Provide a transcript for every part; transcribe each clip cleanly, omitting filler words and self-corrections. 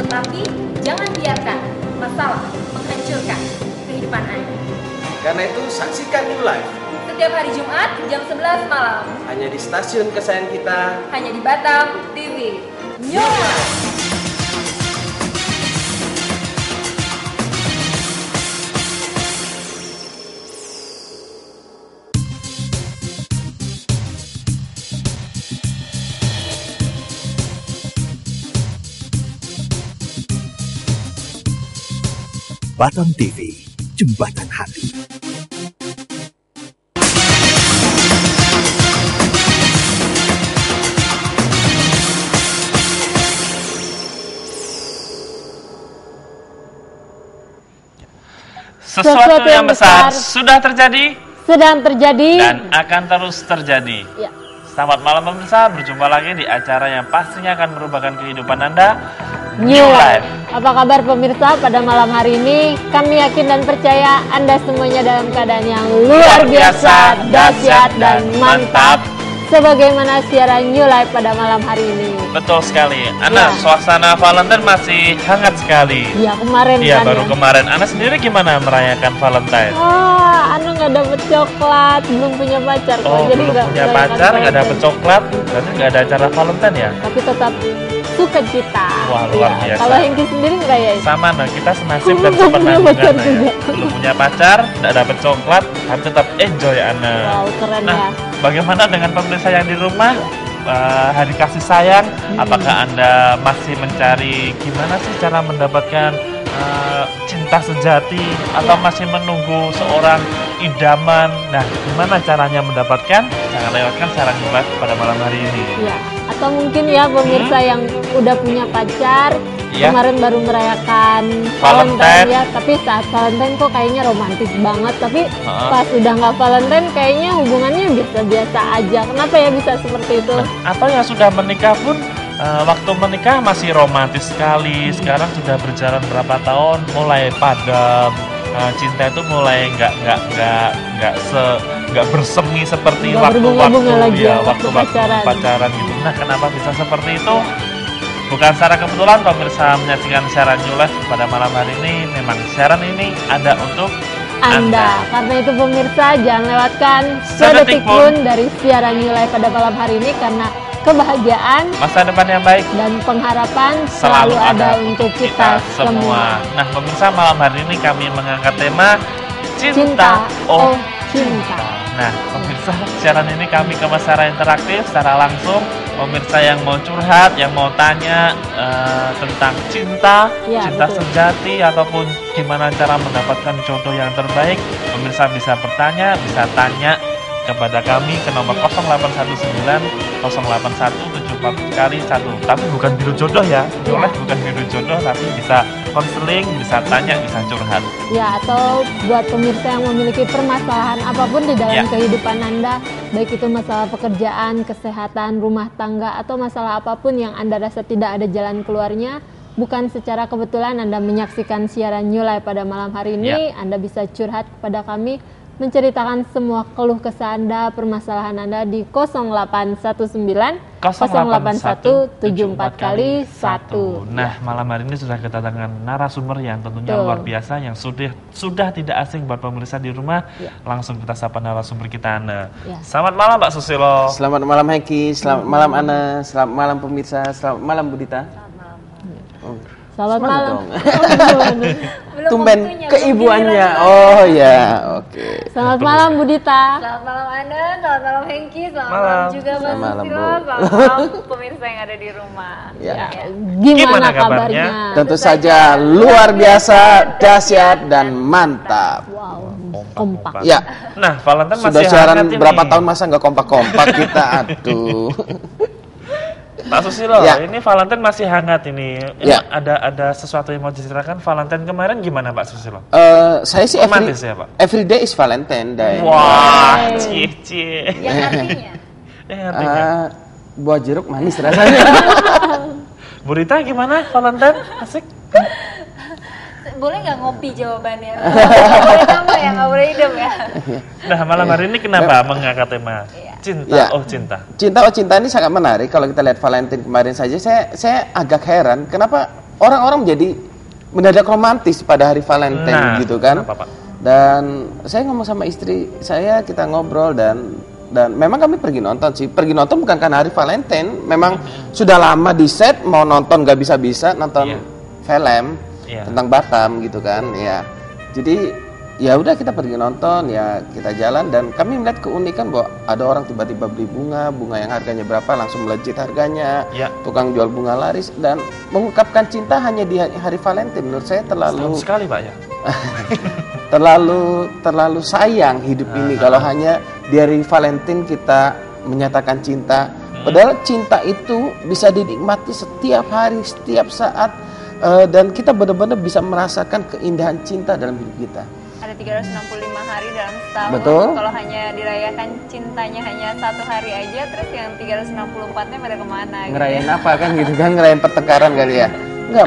Tapi jangan biarkan masalah menghancurkan kehidupan Anda. Karena itu saksikan New Life Setiap hari Jumat jam 11 malam. hanya di stasiun kesayangan kita. Hanya di Batam TV. New Life. Batam TV, Jembatan Hati. Sesuatu yang besar sudah terjadi, sedang terjadi, dan akan terus terjadi. Ya. Selamat malam pemirsa, berjumpa lagi di acara yang pastinya akan merubahkan kehidupan Anda, New Life. Apa kabar pemirsa pada malam hari ini? Kami yakin dan percaya Anda semuanya dalam keadaan yang luar biasa, dahsyat dan mantap. Sebagaimana siaran New Life pada malam hari ini. Betul sekali. Ana, Ya. suasana Valentine masih hangat sekali. Iya kemarin Iya, kan baru ya. kemarin. Ana sendiri gimana merayakan Valentine? Anu nggak dapet coklat, belum punya pacar kok. Oh, Jadi belum nggak punya merayakan pacar, nggak dapet Valentine. coklat, berarti nggak ada acara Valentine ya? Tapi tetap suka cita. Wah, luar Iya. biasa. Kalau Hengki sendiri ngerayain? Sama, nah kita senasib dan Belum punya sepenanggungan pacar ya. juga. Belum punya pacar, nggak dapet coklat, tapi tetap enjoy Ana. Wow, keren Nah, ya. bagaimana dengan pemirsa yang di rumah? Hari kasih sayang, apakah Anda masih mencari gimana sih cara mendapatkan cinta sejati, atau Ya. masih menunggu seorang idaman? Nah, gimana caranya mendapatkan? Jangan lewatkan siaran New Life pada malam hari ini. Iya. Atau mungkin ya pemirsa yang udah punya pacar, Iya. kemarin baru merayakan Valentine. ya, tapi saat Valentine kok kayaknya romantis banget, tapi Heeh. pas udah nggak Valentine kayaknya hubungannya biasa-biasa aja. Kenapa ya bisa seperti itu? Atau yang sudah menikah pun waktu menikah masih romantis sekali. Sekarang sudah berjalan berapa tahun, mulai padam. Cinta itu mulai nggak bersemi seperti Nggak berbunga-bunga lagi ya, waktu waktu pacaran. gitu. Nah, kenapa bisa seperti itu? Bukan secara kebetulan pemirsa menyaksikan siaran New Life pada malam hari ini. Memang siaran ini ada untuk Anda. Karena itu pemirsa jangan lewatkan sedetik pun dari siaran New Life pada malam hari ini, karena kebahagiaan masa depan yang baik dan pengharapan selalu ada untuk kita semua. Nah, pemirsa, malam hari ini kami mengangkat tema Cinta, Cinta, oh cinta. Nah, pemirsa, siaran ini kami kemas secara interaktif, secara langsung. Pemirsa yang mau curhat, yang mau tanya tentang cinta, Ya, cinta betul. sejati, ataupun gimana cara mendapatkan jodoh yang terbaik, pemirsa bisa bertanya, bisa tanya kepada kami ke nomor 0819 081 74 1. Tapi bukan biru jodoh ya, Ya. bukan biru jodoh, tapi bisa konseling, bisa tanya, bisa curhat. Ya, atau buat pemirsa yang memiliki permasalahan apapun di dalam Ya. kehidupan Anda, baik itu masalah pekerjaan, kesehatan, rumah tangga, atau masalah apapun yang Anda rasa tidak ada jalan keluarnya, bukan secara kebetulan Anda menyaksikan siaran New Life pada malam hari ini, Anda bisa curhat kepada kami, menceritakan semua keluh kesah Anda, permasalahan Anda di 0819 081 74 kali 1. Nah, malam hari ini sudah kedatangan narasumber yang tentunya Betul. luar biasa, yang sudah tidak asing buat pemirsa di rumah. Ya. Langsung kita sapa narasumber kita, Ana. Ya. Selamat malam, Mbak Susilo. Selamat malam Heki, selamat malam Ana, selamat malam pemirsa, selamat malam Budita. Oh, Selamat semangat malam. dong. Belum Tumben waktunya, keibuannya. belum Oh ya, oke. Selamat malam Bu Dita. Selamat malam Anda, selamat malam Hengki, selamat Malam. malam juga Bang Selamat malam, Susilo, Bu. selamat malam pemirsa yang ada di rumah. Ya. Gimana Gimana kabarnya? kabarnya? Tentu saja luar biasa, dahsyat dan mantap. Wow, kompak. Ya, Nah, Valentine sudah masih siaran hangat ini. berapa tahun masa nggak kompak-kompak kita, aduh. Pak Susilo, Ya. ini Valentine masih hangat ini. Ya. Ada sesuatu yang mau diceritakan Valentine kemarin gimana, Pak Susilo? Saya sih Romantis ya, Pak? every day is Valentine Day. Wah, cie. Yang artinya, Yang artinya. Buah jeruk manis rasanya. Bu Rita gimana Valentine? Asik? boleh nggak ngopi jawabannya? Nggak boleh tambah ya, nggak boleh hidup ya. Nah, malam hari ini kenapa mengangkat tema cinta? Ya. Oh, cinta. Cinta oh cinta ini sangat menarik. Kalau kita lihat Valentine kemarin saja, saya agak heran kenapa orang-orang menjadi mendadak romantis pada hari Valentine gitu kan. Kenapa, Pak? Dan saya ngomong sama istri saya, kita ngobrol dan memang kami pergi nonton sih. Pergi nonton bukan karena hari Valentine, memang sudah lama di set mau nonton gak bisa-bisa nonton film tentang Batam gitu kan ya. Jadi ya udah kita pergi nonton ya, kita jalan dan kami melihat keunikan bahwa ada orang tiba-tiba beli bunga yang harganya berapa langsung melejit harganya. Tukang jual bunga laris dan mengungkapkan cinta hanya di hari Valentine. Menurut saya terlalu sekali, Pak ya. terlalu sayang hidup ini kalau hanya di hari Valentine kita menyatakan cinta. Padahal cinta itu bisa dinikmati setiap hari, setiap saat, dan kita benar-benar bisa merasakan keindahan cinta dalam hidup kita. Ada 365 hari dalam setahun. Betul. Kalau hanya dirayakan cintanya hanya 1 hari aja, terus yang 364-nya pada kemana? Ngerayain apa kan gitu kan, ngerayain pertengkaran kali ya. Enggak,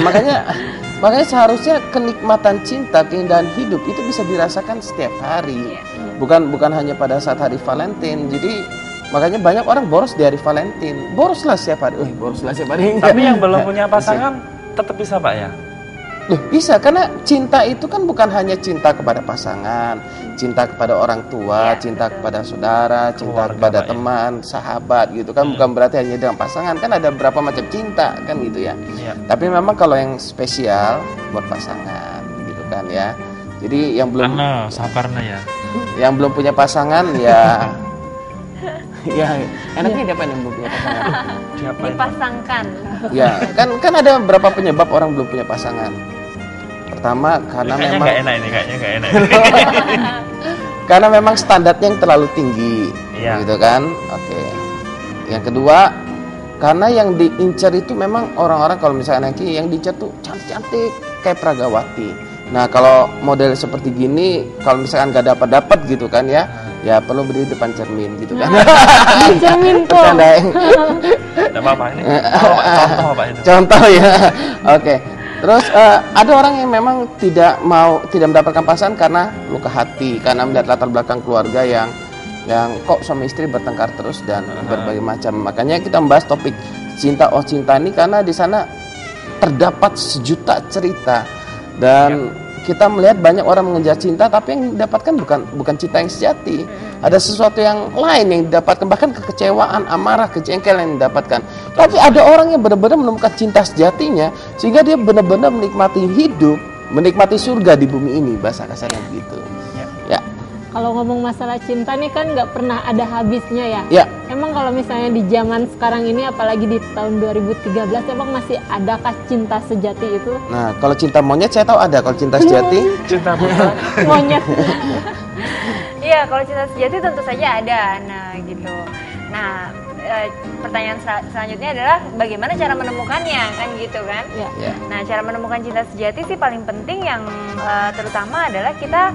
makanya seharusnya kenikmatan cinta, keindahan hidup itu bisa dirasakan setiap hari. Bukan hanya pada saat hari Valentine. Jadi makanya banyak orang boros di hari Valentine. Boroslah setiap hari. Boroslah setiap hari. Tapi yang belum punya pasangan tetap bisa, Pak ya? Loh, bisa, karena cinta itu kan bukan hanya cinta kepada pasangan, cinta kepada orang tua, cinta kepada saudara, cinta kepada teman, sahabat gitu kan. Bukan berarti hanya dengan pasangan, kan ada berapa macam cinta kan gitu ya. Tapi memang kalau yang spesial buat pasangan gitu kan ya. Jadi yang belum sabarnya ya. Yang belum punya pasangan ya ya enaknya diapain yang belum punya pasangan? Dipasangkan. Ya, kan ada beberapa penyebab orang belum punya pasangan. Pertama karena kayaknya memang kayaknya nggak enak. Karena memang standarnya yang terlalu tinggi, gitu kan? Oke. Yang kedua, karena yang diincar itu memang orang-orang kalau misalnya nanti yang diincar tuh cantik-cantik kayak Pragawati. Nah, kalau model seperti gini, kalau misalkan nggak dapat gitu kan ya perlu berdiri depan cermin gitu kan. Cermin kok. Tidak apa-apa ini. Contoh Pak itu. Contoh ya. Oke. Terus ada orang yang memang tidak mendapatkan pasangan karena luka hati, karena melihat latar belakang keluarga yang kok suami istri bertengkar terus dan berbagai macam. Makanya kita membahas topik cinta ini karena di sana terdapat sejuta cerita dan kita melihat banyak orang mengejar cinta tapi yang didapatkan bukan cinta yang sejati. Ada sesuatu yang lain yang didapatkan, bahkan kekecewaan, amarah, kejengkelan yang didapatkan. Tapi ada orang yang benar-benar menemukan cinta sejatinya sehingga dia benar-benar menikmati hidup, menikmati surga di bumi ini, bahasa kasarnya begitu. Ya. Kalau ngomong masalah cinta nih kan nggak pernah ada habisnya ya. Ya. Emang kalau misalnya di zaman sekarang ini, apalagi di tahun 2013, emang masih adakah cinta sejati itu? Nah, kalau cinta monyet saya tahu ada. Kalau cinta sejati, cinta buta monyet. Iya, kalau cinta sejati tentu saja ada. Nah, gitu. Nah, pertanyaan selanjutnya adalah bagaimana cara menemukannya, kan gitu kan? Ya. Nah, cara menemukan cinta sejati sih paling penting yang terutama adalah kita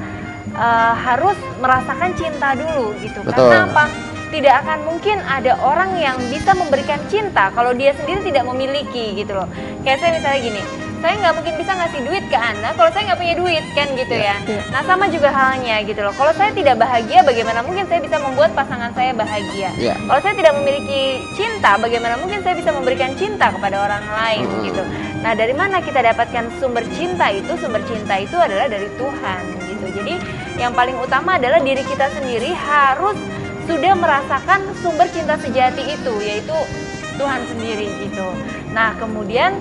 harus merasakan cinta dulu gitu. Betul. Karena apa? Tidak akan mungkin ada orang yang bisa memberikan cinta kalau dia sendiri tidak memiliki gitu loh. Kayak saya misalnya gini, saya nggak mungkin bisa ngasih duit ke Anda kalau saya nggak punya duit, kan gitu ya. Nah, sama juga halnya gitu loh. Kalau saya tidak bahagia, bagaimana mungkin saya bisa membuat pasangan saya bahagia? Kalau saya tidak memiliki cinta, bagaimana mungkin saya bisa memberikan cinta kepada orang lain gitu. Nah, dari mana kita dapatkan sumber cinta itu? Sumber cinta itu adalah dari Tuhan gitu. Jadi yang paling utama adalah diri kita sendiri harus sudah merasakan sumber cinta sejati itu, yaitu Tuhan sendiri gitu. Nah, kemudian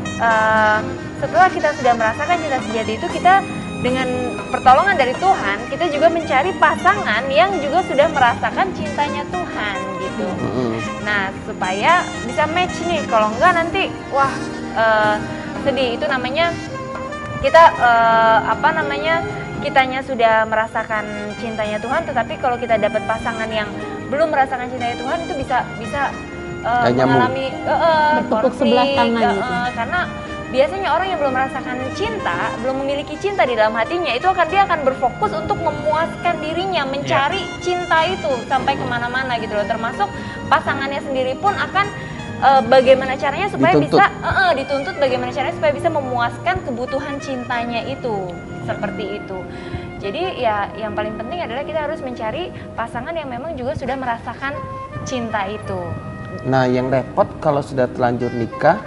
setelah kita sudah merasakan cinta sejati itu, kita dengan pertolongan dari Tuhan, kita juga mencari pasangan yang juga sudah merasakan cintanya Tuhan gitu. Nah, supaya bisa match nih. Kalau enggak nanti sedih. Itu namanya kita kitanya sudah merasakan cintanya Tuhan, tetapi kalau kita dapat pasangan yang belum merasakan cintanya Tuhan, itu bisa mengalami bertepuk sebelah tangan gitu. Karena biasanya orang yang belum merasakan cinta, belum memiliki cinta di dalam hatinya, dia akan berfokus untuk memuaskan dirinya, mencari cinta itu sampai kemana-mana gitu loh. Termasuk pasangannya sendiri pun akan bagaimana caranya supaya dituntut bagaimana caranya supaya bisa memuaskan kebutuhan cintanya itu, seperti itu. Jadi ya yang paling penting adalah kita harus mencari pasangan yang memang juga sudah merasakan cinta itu. Nah, yang repot kalau sudah terlanjur nikah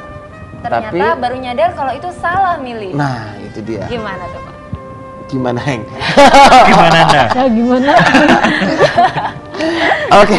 Ternyata baru nyadar kalau itu salah milih. Nah, itu dia. Gimana tuh Pak? Gimana, Heng? Gimana Anda? Ya gimana? Oke.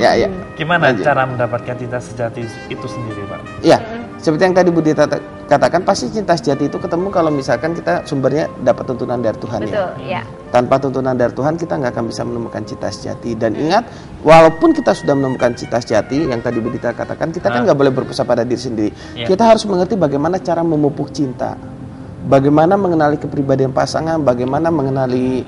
Ya. Gimana Lanjut. cara mendapatkan cinta sejati itu sendiri, Pak? Ya, seperti yang tadi Budi katakan, pasti cinta sejati itu ketemu kalau misalkan kita sumbernya dapat tuntunan dari Tuhan. Betul, ya. Tanpa tuntunan dari Tuhan kita nggak akan bisa menemukan cinta sejati. Dan ingat, walaupun kita sudah menemukan cinta sejati, yang tadi Budi katakan, kita kan nggak boleh berpusat pada diri sendiri. Kita harus mengerti bagaimana cara memupuk cinta. Bagaimana mengenali kepribadian pasangan, bagaimana mengenali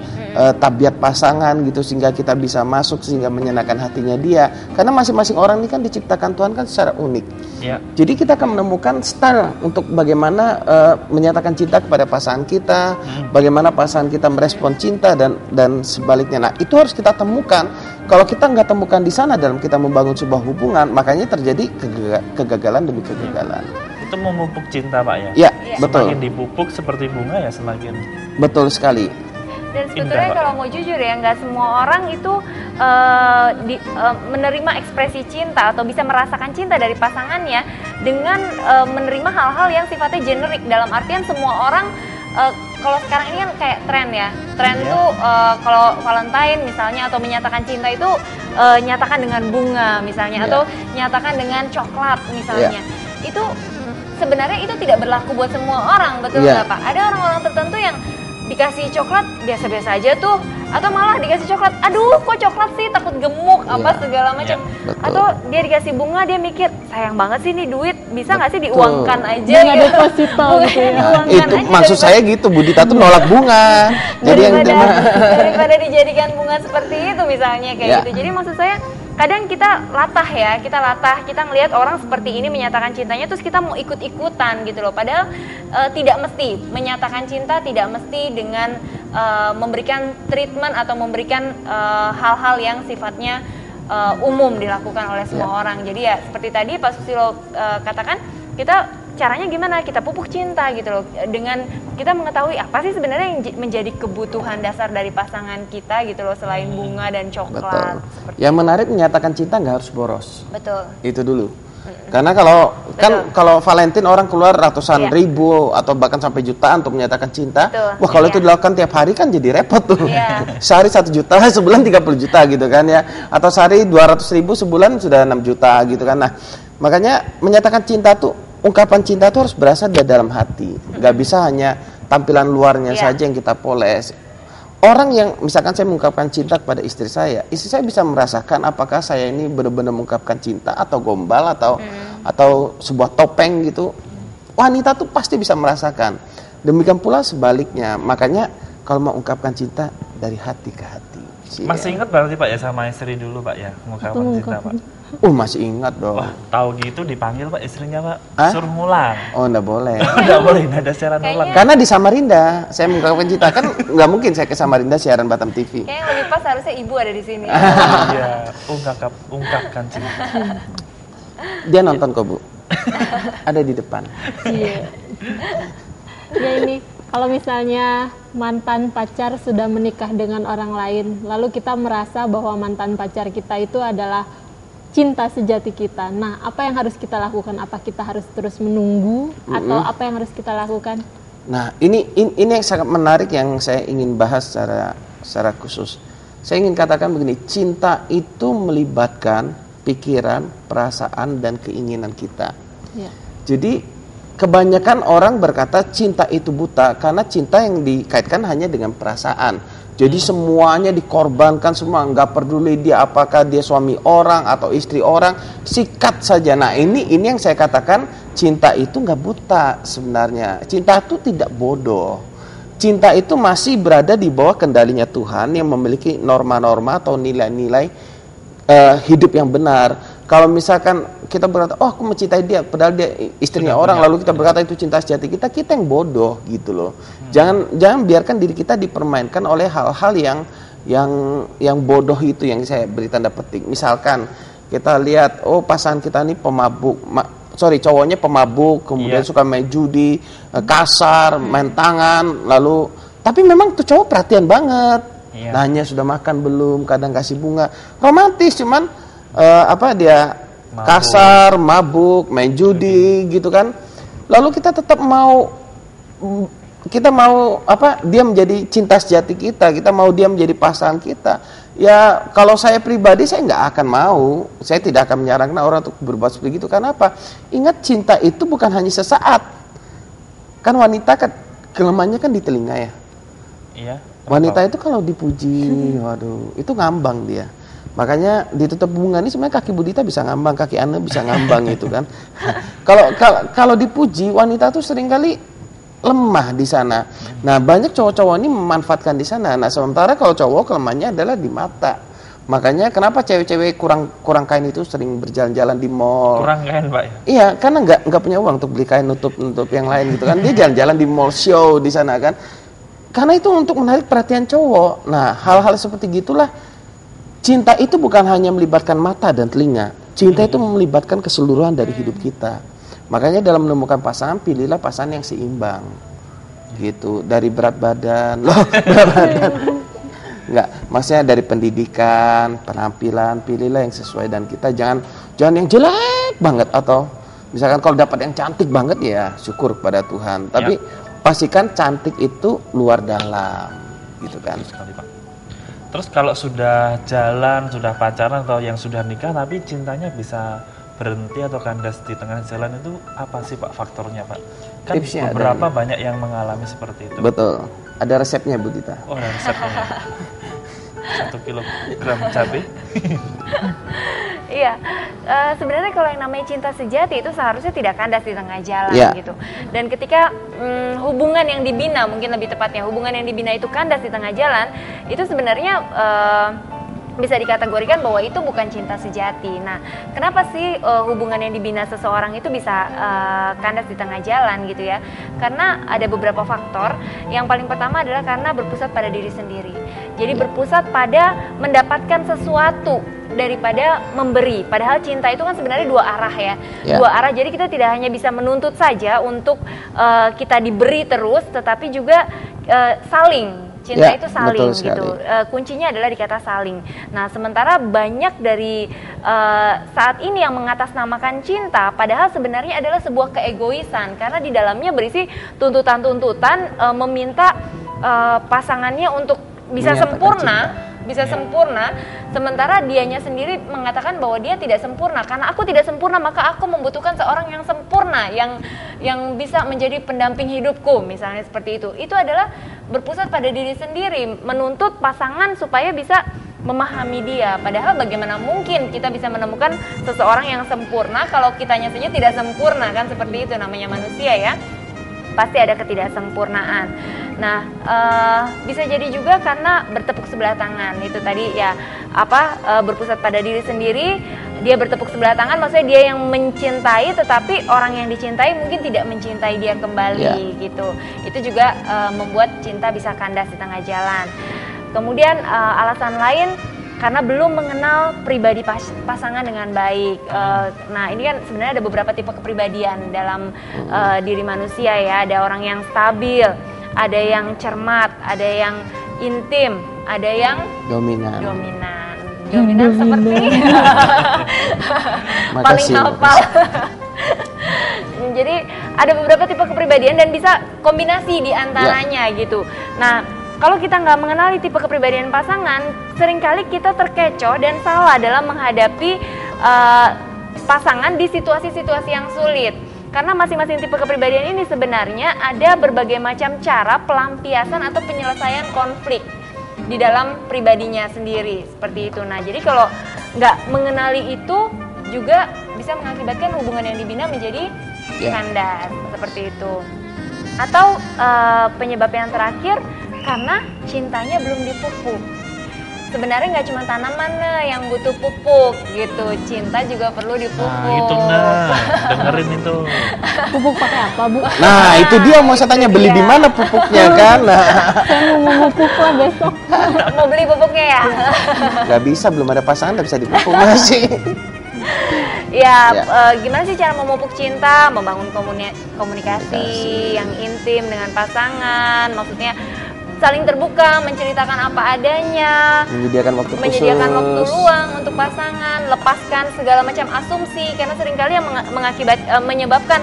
tabiat pasangan gitu, sehingga kita bisa masuk, sehingga menyenangkan hatinya dia. Karena masing-masing orang ini kan diciptakan Tuhan kan secara unik. Ya. Jadi kita akan menemukan style untuk bagaimana menyatakan cinta kepada pasangan kita, bagaimana pasangan kita merespon cinta dan sebaliknya. Nah, itu harus kita temukan. Kalau kita nggak temukan di sana dalam kita membangun sebuah hubungan, makanya terjadi kegagalan demi kegagalan. Itu memupuk cinta, Pak ya? Ya, betul. Semakin dipupuk seperti bunga ya semakin Betul sekali. Dan sebetulnya Indah, Pak. kalau mau jujur ya, nggak semua orang itu menerima ekspresi cinta atau bisa merasakan cinta dari pasangannya dengan menerima hal-hal yang sifatnya generik. Dalam artian semua orang, kalau sekarang ini kan kayak tren ya. Tren tuh kalau Valentine misalnya atau menyatakan cinta itu nyatakan dengan bunga misalnya, atau nyatakan dengan coklat misalnya. Itu sebenarnya itu tidak berlaku buat semua orang, betul nggak Pak? Ada orang-orang tertentu yang dikasih coklat biasa-biasa aja tuh, atau malah dikasih coklat, aduh kok coklat sih, takut gemuk apa segala macam. Atau dia dikasih bunga, dia mikir sayang banget sih nih duit, bisa nggak sih diuangkan aja? Bunga deposito gitu ya. Nah, itu maksud saya gitu, Budita tuh nolak bunga. Jadi yang daripada dijadikan bunga seperti itu misalnya kayak gitu. Jadi maksud saya kadang kita latah, kita ngelihat orang seperti ini menyatakan cintanya, terus kita mau ikut-ikutan gitu loh. Padahal tidak mesti menyatakan cinta, tidak mesti dengan memberikan treatment atau memberikan hal-hal yang sifatnya umum dilakukan oleh semua orang. Jadi ya seperti tadi Pak Susilo katakan, kita caranya gimana? Kita pupuk cinta gitu loh, dengan kita mengetahui apa sih sebenarnya yang menjadi kebutuhan dasar dari pasangan kita gitu loh, selain bunga dan coklat. Yang menarik, menyatakan cinta nggak harus boros. Betul. Itu dulu. Karena kalau Valentine orang keluar ratusan ribu atau bahkan sampai jutaan untuk menyatakan cinta. Wah, kalau itu dilakukan tiap hari kan jadi repot tuh. Sehari 1 juta, sebulan 30 juta gitu kan ya. Atau sehari 200.000, sebulan sudah 6 juta gitu kan. Nah, makanya menyatakan cinta tuh, ungkapan cinta tuh harus berasal dari dalam hati. Nggak bisa hanya tampilan luarnya saja yang kita poles. Orang yang misalkan saya mengungkapkan cinta kepada istri saya bisa merasakan apakah saya ini benar-benar mengungkapkan cinta atau gombal atau sebuah topeng gitu. Wanita tuh pasti bisa merasakan. Demikian pula sebaliknya. Makanya kalau mau ungkapkan cinta dari hati ke hati. Masih ingat berarti Pak ya sama istri dulu Pak ya mengungkapkan cinta Pak? Masih ingat dong. Wah, tahu gitu dipanggil Pak istrinya Pak, suruh ngulang. Oh, enggak boleh. Enggak boleh, enggak ada siaran ulang. Karena di Samarinda saya mengungkapkan cinta, kan nggak mungkin saya ke Samarinda siaran Batam TV. Kayaknya lebih pas harusnya ibu ada di sini. Iya, ungkapkan cinta. Dia nonton kok Bu. Ada di depan. Iya. Ya ini, kalau misalnya mantan pacar sudah menikah dengan orang lain, lalu kita merasa bahwa mantan pacar kita itu adalah cinta sejati kita. Nah, apa yang harus kita lakukan? Apa kita harus terus menunggu atau apa yang harus kita lakukan? Nah, ini yang sangat menarik yang saya ingin bahas secara khusus. Saya ingin katakan begini, cinta itu melibatkan pikiran, perasaan, dan keinginan kita. Ya. Jadi kebanyakan orang berkata cinta itu buta karena cinta yang dikaitkan hanya dengan perasaan. Jadi semuanya dikorbankan, semua nggak peduli dia apakah dia suami orang atau istri orang, sikat saja. Nah ini yang saya katakan, cinta itu nggak buta sebenarnya. Cinta itu tidak bodoh. Cinta itu masih berada di bawah kendalinya Tuhan yang memiliki norma-norma atau nilai-nilai hidup yang benar. Kalau misalkan kita berkata, oh aku mencintai dia, padahal dia istrinya orang, lalu kita berkata itu cinta sejati kita yang bodoh gitu loh. Jangan biarkan diri kita dipermainkan oleh hal-hal yang bodoh itu, yang saya beri tanda petik. Misalkan kita lihat, oh pasangan kita ini pemabuk, cowoknya pemabuk, kemudian suka main judi, kasar, main tangan, lalu tapi memang tuh cowok perhatian banget. Nanya sudah makan belum, kadang kasih bunga, romantis, cuman dia kasar, mabuk, main judi gitu kan. Lalu kita tetap mau dia menjadi cinta sejati kita mau dia menjadi pasangan kita. Ya kalau saya pribadi saya nggak akan mau, saya tidak akan menyarankan orang untuk berbuat seperti itu. Karena apa? Ingat, cinta itu bukan hanya sesaat. Kan wanita kan kelemahannya kan di telinga ya. Iya. Wanita itu kalau dipuji, waduh, itu ngambang dia. Makanya ditutup hubungan ini sebenarnya kaki Budita bisa ngambang, kaki Anda bisa ngambang itu kan. Kalau dipuji, wanita tuh seringkali lemah di sana. Nah, banyak cowok-cowok ini memanfaatkan di sana. Nah, sementara kalau cowok kelemahannya adalah di mata. Makanya kenapa cewek-cewek kurang kain itu sering berjalan-jalan di mall. Kurang kain, Pak ya? Iya, karena nggak punya uang untuk beli kain nutup yang lain gitu kan. Dia jalan-jalan di mall show di sana kan. Karena itu untuk menarik perhatian cowok. Nah, hal-hal seperti gitulah. Cinta itu bukan hanya melibatkan mata dan telinga. Cinta itu melibatkan keseluruhan dari hidup kita. Makanya dalam menemukan pasangan, pilihlah pasangan yang seimbang. Gitu. Dari berat badan. Berat badan. Enggak, maksudnya dari pendidikan, penampilan, pilihlah yang sesuai dan kita. Jangan yang jelek banget, atau misalkan kalau dapat yang cantik banget ya syukur kepada Tuhan. Tapi pastikan cantik itu luar dalam, gitu kan. Sekali, Pak. Terus kalau sudah jalan, sudah pacaran atau yang sudah nikah tapi cintanya bisa berhenti atau kandas di tengah jalan, itu apa sih Pak faktornya, Pak? Kan Tipsnya beberapa banyak yang mengalami seperti itu. Betul. Ada resepnya, Bu Dita. Oh, ada resepnya. 1 kilogram cabai. Iya, sebenarnya kalau yang namanya cinta sejati itu seharusnya tidak kandas di tengah jalan gitu. Dan ketika hubungan yang dibina, mungkin lebih tepatnya hubungan yang dibina itu kandas di tengah jalan, itu sebenarnya bisa dikategorikan bahwa itu bukan cinta sejati. Nah, kenapa sih hubungan yang dibina seseorang itu bisa kandas di tengah jalan gitu ya? Karena ada beberapa faktor. Yang paling pertama adalah karena berpusat pada diri sendiri. Jadi berpusat pada mendapatkan sesuatu daripada memberi. Padahal cinta itu kan sebenarnya dua arah ya. Dua arah. Jadi kita tidak hanya bisa menuntut saja untuk kita diberi terus, tetapi juga saling. Cinta itu saling gitu. Kuncinya adalah di kata saling. Nah, sementara banyak dari saat ini yang mengatasnamakan cinta, padahal sebenarnya adalah sebuah keegoisan karena di dalamnya berisi tuntutan-tuntutan meminta pasangannya untuk bisa sempurna, sementara dianya sendiri mengatakan bahwa dia tidak sempurna. Karena aku tidak sempurna, maka aku membutuhkan seorang yang sempurna, yang bisa menjadi pendamping hidupku, misalnya seperti itu. Itu adalah berpusat pada diri sendiri, menuntut pasangan supaya bisa memahami dia. Padahal bagaimana mungkin kita bisa menemukan seseorang yang sempurna kalau kitanya saja tidak sempurna, kan seperti itu namanya manusia ya. Pasti ada ketidaksempurnaan. Nah, bisa jadi juga karena bertepuk sebelah tangan. Itu tadi ya, berpusat pada diri sendiri, dia bertepuk sebelah tangan, maksudnya dia yang mencintai, tetapi orang yang dicintai mungkin tidak mencintai dia kembali gitu. Itu juga membuat cinta bisa kandas di tengah jalan. Kemudian alasan lain, karena belum mengenal pribadi pasangan dengan baik. Nah, ini kan sebenarnya ada beberapa tipe kepribadian dalam diri manusia ya. Ada orang yang stabil, ada yang cermat, ada yang intim, ada yang dominan seperti paling hafal. Jadi ada beberapa tipe kepribadian dan bisa kombinasi di antaranya gitu. Nah, kalau kita nggak mengenali tipe kepribadian pasangan, seringkali kita terkecoh dan salah dalam menghadapi pasangan di situasi-situasi yang sulit. Karena masing-masing tipe kepribadian ini sebenarnya ada berbagai macam cara pelampiasan atau penyelesaian konflik di dalam pribadinya sendiri, seperti itu. Nah, jadi kalau nggak mengenali itu juga bisa mengakibatkan hubungan yang dibina menjadi kandas, seperti itu. Atau penyebab yang terakhir, karena cintanya belum dipupuk. Sebenarnya nggak cuma tanaman yang butuh pupuk gitu, cinta juga perlu dipupuk. Nah, itu dengerin itu. Pupuk pakai apa, Bu? Nah, itu dia mau saya tanya, beli di mana pupuknya kan? Nah. Saya mau pupuk lah besok. Mau beli pupuknya ya? Gak bisa, belum ada pasangan, gak bisa dipupuk masih. Gimana sih cara memupuk cinta? Membangun komunikasi yang intim dengan pasangan, maksudnya saling terbuka, menceritakan apa adanya, Menyediakan waktu menyediakan khusus. waktu luang untuk pasangan, lepaskan segala macam asumsi, karena seringkali yang menyebabkan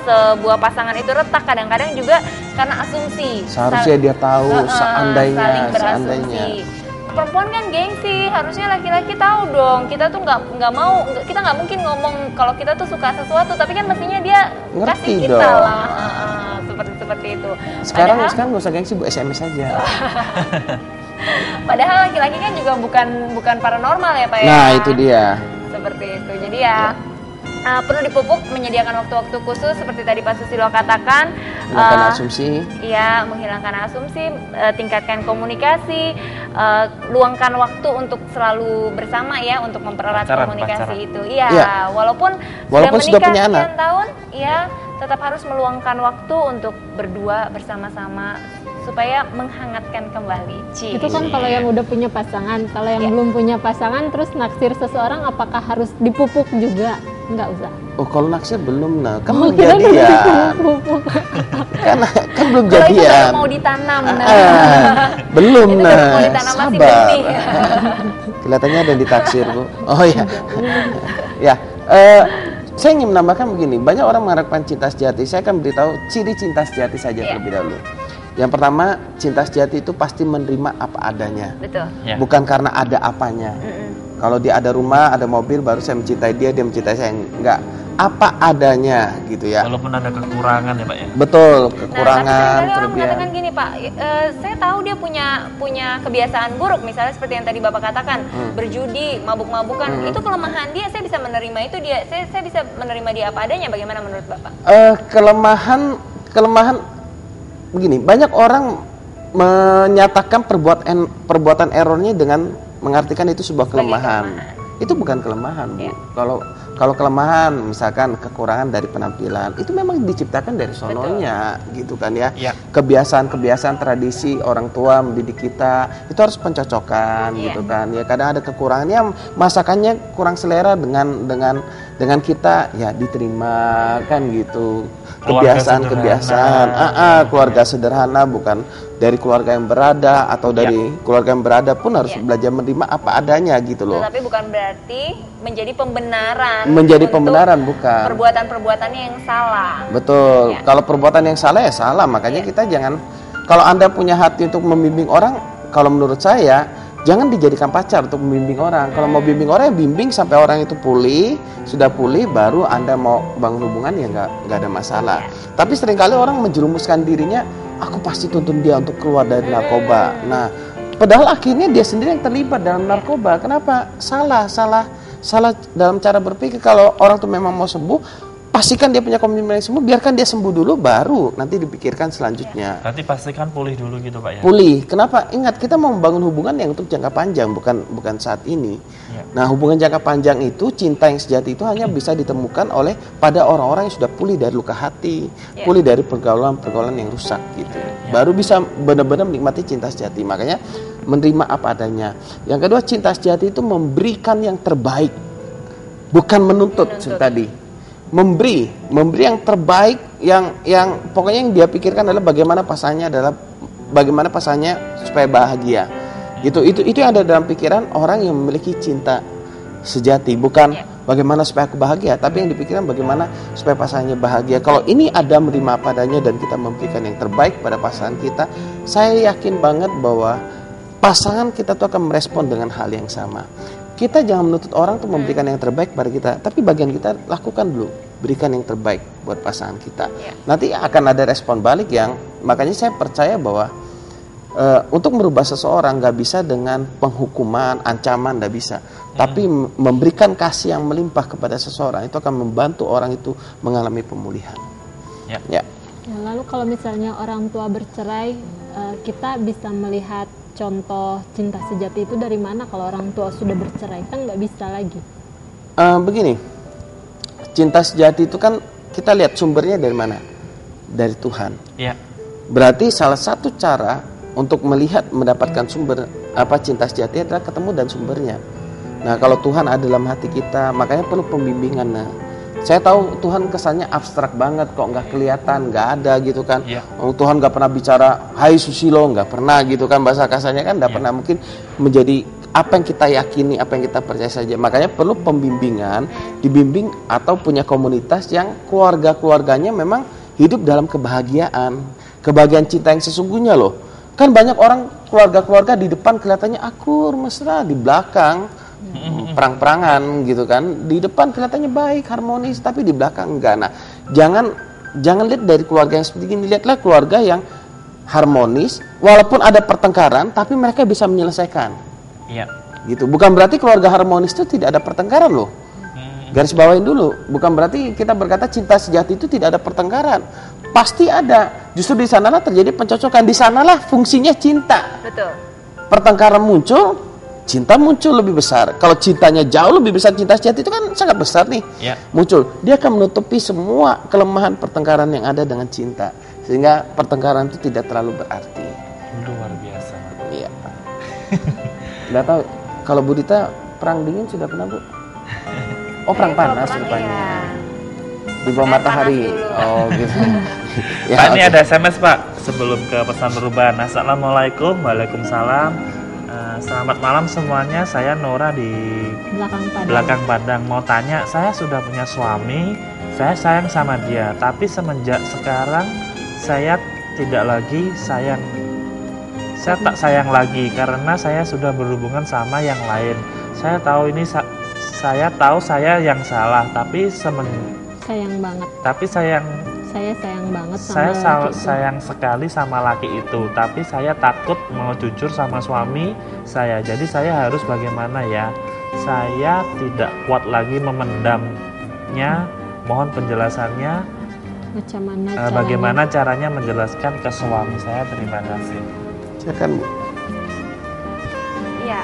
sebuah pasangan itu retak kadang-kadang juga karena asumsi. Seharusnya dia tahu, saling seandainya. berasumsi. Perempuan kan gengsi, harusnya laki-laki tahu dong. Kita tuh nggak mau, kita nggak mungkin ngomong kalau kita tuh suka sesuatu, tapi kan mestinya dia Ngerti kasih kita dong. lah. Seperti itu. Sekarang Padahal- nggak usah gengsi, Bu, SMS aja. Padahal laki-laki kan juga bukan paranormal ya Pak ya. Nah, itu dia. Seperti itu. Jadi ya perlu dipupuk, menyediakan waktu-waktu khusus seperti tadi Pak Susilo katakan. Hilangkan asumsi. Iya, menghilangkan asumsi, tingkatkan komunikasi, luangkan waktu untuk selalu bersama ya, untuk mempererat komunikasi pacaran. itu. Iya, Iya. walaupun Walaupun sudah menikah punya anak. sekian tahun, ya tetap harus meluangkan waktu untuk berdua bersama-sama supaya menghangatkan kembali. Itu kan kalau yang udah punya pasangan, kalau yang Iya. belum punya pasangan terus naksir seseorang apakah harus dipupuk juga? Enggak usah. Oh, kalau naksir belum, nah. Kan Oh, belum kirain udah jadian. dipupuk. kan belum Kalau itu baru jadian. mau ditanam, nah. Belum, Itu nah. baru mau ditanam, masih Sabar. benih. Kelihatannya ada yang ditaksir, Bu. Oh ya. Ya, saya ingin menambahkan begini, banyak orang mengharapkan cinta sejati. Saya akan beritahu ciri cinta sejati saja Iya. terlebih dahulu. Yang pertama, cinta sejati itu pasti menerima apa adanya, Betul. Ya. bukan karena ada apanya. Kalau dia ada rumah, ada mobil, baru saya mencintai dia mencintai saya. Enggak, apa adanya gitu ya. Walaupun ada kekurangan ya Pak ya. Betul, Nah, kekurangan, tapi seringkali orang kelebihan. mengatakan gini Pak, saya tahu dia punya kebiasaan buruk, misalnya seperti yang tadi Bapak katakan, berjudi, mabuk-mabukan, itu kelemahan dia, saya bisa menerima itu dia, saya bisa menerima dia apa adanya. Bagaimana menurut Bapak? Kelemahan begini, banyak orang menyatakan perbuatan errornya dengan mengartikan itu sebuah Sebagai kelemahan. Itu bukan kelemahan, Bu. Iya. Kalau kelemahan, misalkan kekurangan dari penampilan, itu memang diciptakan dari sononya, gitu kan ya. Iya. Kebiasaan tradisi orang tua mendidik kita, itu harus pencocokan, Iya. gitu kan. Ya kadang ada kekurangannya, masakannya kurang selera dengan kita, ya diterima kan gitu. Keluarga Kebiasaan, keluarga sederhana, bukan dari keluarga yang berada atau dari keluarga yang berada pun harus Iya. belajar menerima apa adanya gitu loh. Tetapi bukan berarti menjadi pembenaran. Menjadi untuk pembenaran, bukan. Perbuatan-perbuatannya yang salah. Betul. Iya. Kalau perbuatan yang salah ya salah, makanya Iya. kita jangan, kalau Anda punya hati untuk membimbing orang, kalau menurut saya jangan dijadikan pacar untuk membimbing orang. Kalau mau bimbing orang, ya bimbing sampai orang itu pulih, sudah pulih, baru Anda mau bangun hubungan ya nggak ada masalah. Tapi seringkali orang menjerumuskan dirinya, aku pasti tuntun dia untuk keluar dari narkoba. Nah, padahal akhirnya dia sendiri yang terlibat dalam narkoba. Kenapa? Salah dalam cara berpikir. Kalau orang tuh memang mau sembuh, pastikan dia punya komitmen yang sembuh, biarkan dia sembuh dulu, baru nanti dipikirkan selanjutnya. Berarti pastikan pulih dulu gitu Pak ya. Pulih. Kenapa? Ingat, kita mau membangun hubungan yang untuk jangka panjang, bukan saat ini. Ya. Nah, hubungan jangka panjang itu, cinta yang sejati itu hanya bisa ditemukan oleh pada orang-orang yang sudah pulih dari luka hati, Ya. pulih dari pergaulan yang rusak gitu. Baru bisa benar-benar menikmati cinta sejati. Makanya menerima apa adanya. Yang kedua, cinta sejati itu memberikan yang terbaik, bukan menuntut. Seperti tadi. Memberi yang terbaik, yang pokoknya yang dia pikirkan adalah bagaimana pasangannya supaya bahagia. Itu yang ada dalam pikiran orang yang memiliki cinta sejati, bukan bagaimana supaya aku bahagia, tapi yang dipikirkan bagaimana supaya pasangannya bahagia. Kalau ini ada menerima apa adanya dan kita memberikan yang terbaik pada pasangan kita, saya yakin banget bahwa pasangan kita tuh akan merespon dengan hal yang sama. Kita jangan menuntut orang untuk memberikan yang terbaik pada kita, tapi bagian kita lakukan dulu, berikan yang terbaik buat pasangan kita. Nanti akan ada respon balik yang, makanya saya percaya bahwa untuk merubah seseorang nggak bisa dengan penghukuman, ancaman, nggak bisa. Tapi memberikan kasih yang melimpah kepada seseorang itu akan membantu orang itu mengalami pemulihan. Ya. Ya. Ya, lalu kalau misalnya orang tua bercerai, kita bisa melihat contoh cinta sejati itu dari mana kalau orang tua sudah bercerai? Kan nggak bisa lagi. Begini, cinta sejati itu kan kita lihat sumbernya dari mana? Dari Tuhan. Ya. Berarti salah satu cara untuk mendapatkan sumber cinta sejati adalah ketemu dan sumbernya. Nah, kalau Tuhan ada dalam hati kita, makanya perlu pembimbingan. Nah, Saya tahu Tuhan kesannya abstrak banget, kok nggak kelihatan, nggak ada gitu kan. Iya. Oh, Tuhan nggak pernah bicara, hai Susilo, nggak pernah gitu kan, bahasa kasarnya kan nggak pernah. Mungkin menjadi apa yang kita yakini, apa yang kita percaya saja. Makanya perlu pembimbingan, dibimbing atau punya komunitas yang keluarga-keluarganya memang hidup dalam kebahagiaan cinta yang sesungguhnya loh. Kan banyak orang keluarga-keluarga di depan kelihatannya akur, mesra, di belakang perang-perangan gitu kan. Di depan kelihatannya baik, harmonis, tapi di belakang enggak. Nah, jangan lihat dari keluarga yang seperti ini, lihatlah keluarga yang harmonis, walaupun ada pertengkaran, tapi mereka bisa menyelesaikan. Iya. Gitu. Bukan berarti keluarga harmonis itu tidak ada pertengkaran loh. Garis bawain dulu, bukan berarti kita berkata cinta sejati itu tidak ada pertengkaran. Pasti ada. Justru di sanalah terjadi pencocokan, di sanalah fungsinya cinta. Betul. Pertengkaran muncul, cinta muncul lebih besar. Kalau cintanya jauh lebih besar, cinta sejati itu kan sangat besar nih. Ya. Muncul, dia akan menutupi semua kelemahan pertengkaran yang ada dengan cinta, sehingga pertengkaran itu tidak terlalu berarti. Luar biasa. Iya. Nggak tahu kalau Bu Dita perang dingin sudah pernah, Bu? Oh, perang panas rupanya. Iya. Di bawah matahari. Panas dulu. Oh, gitu. Ya, Pak, ini oke. ada SMS Pak sebelum ke pesan perubahan. Assalamualaikum, waalaikumsalam. Selamat malam semuanya. Saya Nora di belakang Padang. Mau tanya, saya sudah punya suami. Saya sayang sama dia, tapi semenjak sekarang saya tidak lagi sayang. Saya tak sayang lagi karena saya sudah berhubungan sama yang lain. Saya tahu ini saya tahu saya yang salah, tapi Sayang banget. Saya sayang banget sama saya laki itu. sayang sekali sama laki itu, tapi saya takut mau jujur sama suami saya. Jadi saya harus bagaimana ya? Saya tidak kuat lagi memendamnya. Mohon penjelasannya. Macam mana caranya? Bagaimana caranya menjelaskan ke suami saya? Terima kasih. Silakan, Bu. Iya,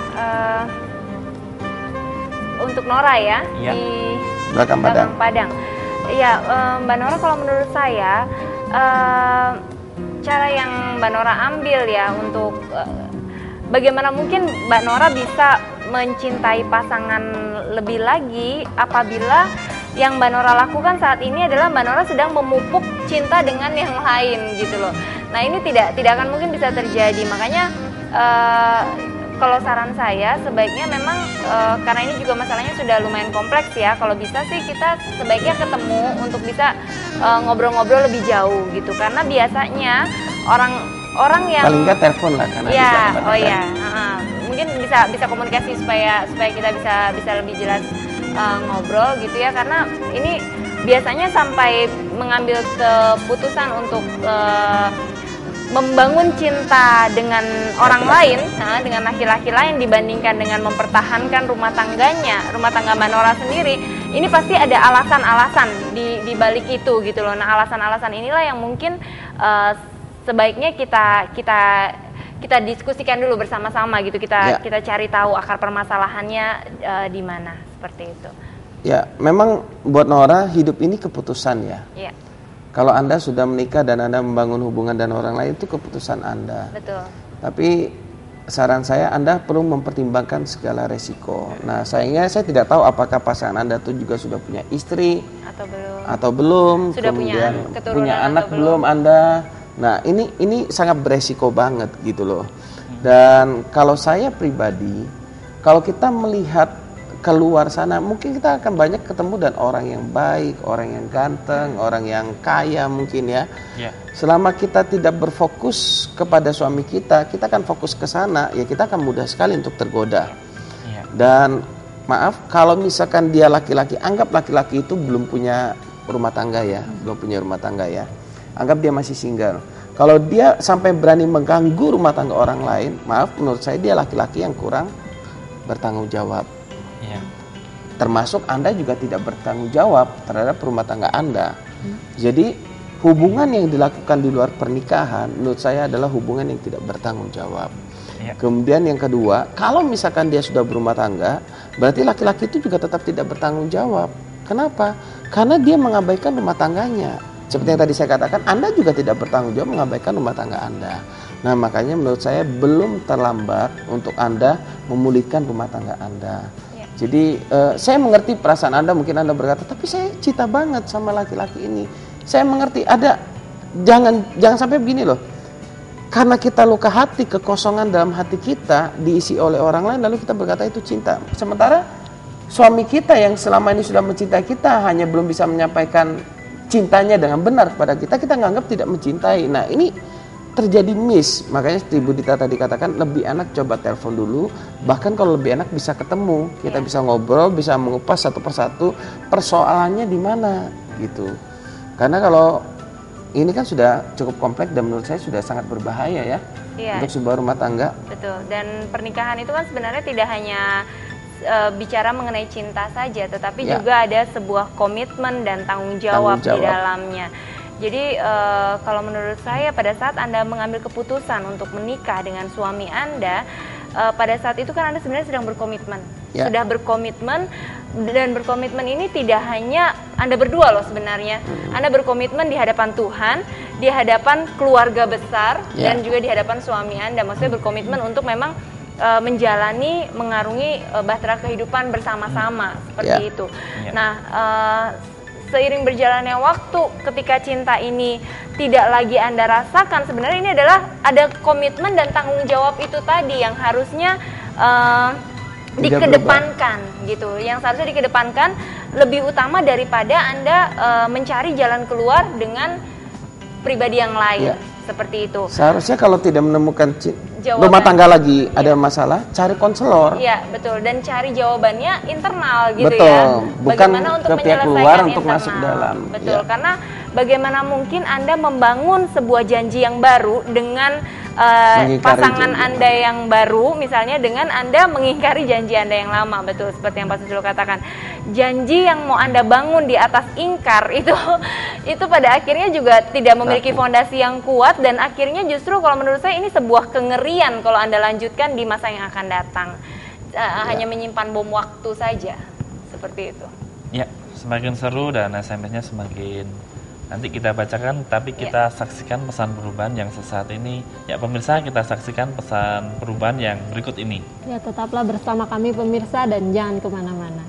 untuk Nora ya, Iya. di Belakang Padang. Iya, Mbak Nora, kalau menurut saya cara yang Mbak Nora ambil ya untuk bagaimana mungkin Mbak Nora bisa mencintai pasangan lebih lagi apabila yang Mbak Nora lakukan saat ini adalah Mbak Nora sedang memupuk cinta dengan yang lain gitu loh. Nah, ini tidak akan mungkin bisa terjadi. Makanya kalau saran saya sebaiknya memang karena ini juga masalahnya sudah lumayan kompleks ya. Kalau bisa sih kita sebaiknya ketemu untuk bisa ngobrol-ngobrol lebih jauh gitu. Karena biasanya orang yang Paling nggak telepon lah karena ya, di belakang oh Padang. ya, mungkin bisa komunikasi supaya kita bisa lebih jelas ngobrol gitu ya. Karena ini biasanya sampai mengambil keputusan untuk membangun cinta dengan orang lain, dengan laki-laki lain dibandingkan dengan mempertahankan rumah tangga Mbak Nora sendiri. Ini pasti ada alasan-alasan di balik itu gitu loh. Nah, alasan-alasan inilah yang mungkin sebaiknya kita diskusikan dulu bersama-sama gitu. Kita cari tahu akar permasalahannya di mana, seperti itu. Ya, memang buat Nora hidup ini keputusan ya. Iya. Kalau Anda sudah menikah dan Anda membangun hubungan dengan orang lain, itu keputusan Anda. Betul. Tapi saran saya Anda perlu mempertimbangkan segala resiko. Nah, sayangnya saya tidak tahu apakah pasangan Anda itu juga sudah punya istri atau belum. Sudah kemudian punya punya keturunan anak atau belum Anda. Nah, ini sangat beresiko banget gitu loh. Dan kalau saya pribadi, kalau kita melihat keluar sana, mungkin kita akan banyak ketemu dan orang yang baik, orang yang ganteng, orang yang kaya mungkin ya. Selama kita tidak berfokus kepada suami kita akan fokus ke sana, ya kita akan mudah sekali untuk tergoda. Dan maaf, kalau misalkan dia laki-laki, anggap laki-laki itu belum punya rumah tangga ya, anggap dia masih single. Kalau dia sampai berani mengganggu rumah tangga orang lain, maaf, menurut saya dia laki-laki yang kurang bertanggung jawab. Termasuk Anda juga tidak bertanggung jawab terhadap rumah tangga Anda. Jadi hubungan yang dilakukan di luar pernikahan menurut saya adalah hubungan yang tidak bertanggung jawab. Kemudian yang kedua, kalau misalkan dia sudah berumah tangga, berarti laki-laki itu juga tetap tidak bertanggung jawab. Kenapa? Karena dia mengabaikan rumah tangganya. Seperti yang tadi saya katakan, Anda juga tidak bertanggung jawab mengabaikan rumah tangga Anda. Nah, makanya menurut saya belum terlambat untuk Anda memulihkan rumah tangga Anda. Jadi saya mengerti perasaan Anda, mungkin Anda berkata, tapi saya cinta banget sama laki-laki ini. Saya mengerti, jangan sampai begini loh. Karena kita luka hati, kekosongan dalam hati kita diisi oleh orang lain, lalu kita berkata itu cinta. Sementara suami kita yang selama ini sudah mencintai kita hanya belum bisa menyampaikan cintanya dengan benar kepada kita, kita nganggap tidak mencintai. Nah ini terjadi miss. Makanya Ibu Dita tadi katakan lebih enak coba telepon dulu. Bahkan kalau lebih enak bisa ketemu, kita bisa ngobrol, bisa mengupas satu persatu persoalannya di mana gitu. Karena kalau ini kan sudah cukup kompleks dan menurut saya sudah sangat berbahaya ya untuk sebuah rumah tangga. Betul. Dan pernikahan itu kan sebenarnya tidak hanya bicara mengenai cinta saja, tetapi juga ada sebuah komitmen dan tanggung jawab di dalamnya. Jadi kalau menurut saya pada saat Anda mengambil keputusan untuk menikah dengan suami Anda, pada saat itu kan Anda sebenarnya sedang berkomitmen. Sudah berkomitmen, dan berkomitmen ini tidak hanya Anda berdua loh sebenarnya. Anda berkomitmen di hadapan Tuhan, di hadapan keluarga besar, dan juga di hadapan suami Anda. Maksudnya berkomitmen untuk memang menjalani, mengarungi bahtera kehidupan bersama-sama seperti itu. Nah, seiring berjalannya waktu, ketika cinta ini tidak lagi Anda rasakan, sebenarnya ini adalah ada komitmen dan tanggung jawab itu tadi yang harusnya dikedepankan gitu. Yang seharusnya dikedepankan lebih utama daripada Anda mencari jalan keluar dengan pribadi yang lain. Seperti itu. Seharusnya kalau tidak menemukan rumah tangga lagi ada masalah, cari konselor. Iya, betul. Dan cari jawabannya internal gitu betul. ya. Bukan ke pihak luar untuk masuk dalam. Betul, karena bagaimana mungkin Anda membangun sebuah janji yang baru dengan pasangan Anda yang baru, misalnya dengan Anda mengingkari janji Anda yang lama. Betul, seperti yang Pak Susilo katakan. Janji yang mau Anda bangun di atas ingkar itu pada akhirnya juga tidak memiliki fondasi yang kuat, dan akhirnya justru kalau menurut saya ini sebuah kengerian kalau Anda lanjutkan di masa yang akan datang. Hanya menyimpan bom waktu saja. Seperti itu. Ya, semakin seru dan SMS-nya semakin nanti kita bacakan, tapi kita saksikan pesan perubahan yang sesaat ini. Ya pemirsa, kita saksikan pesan perubahan yang berikut ini. Ya, tetaplah bersama kami pemirsa dan jangan kemana-mana.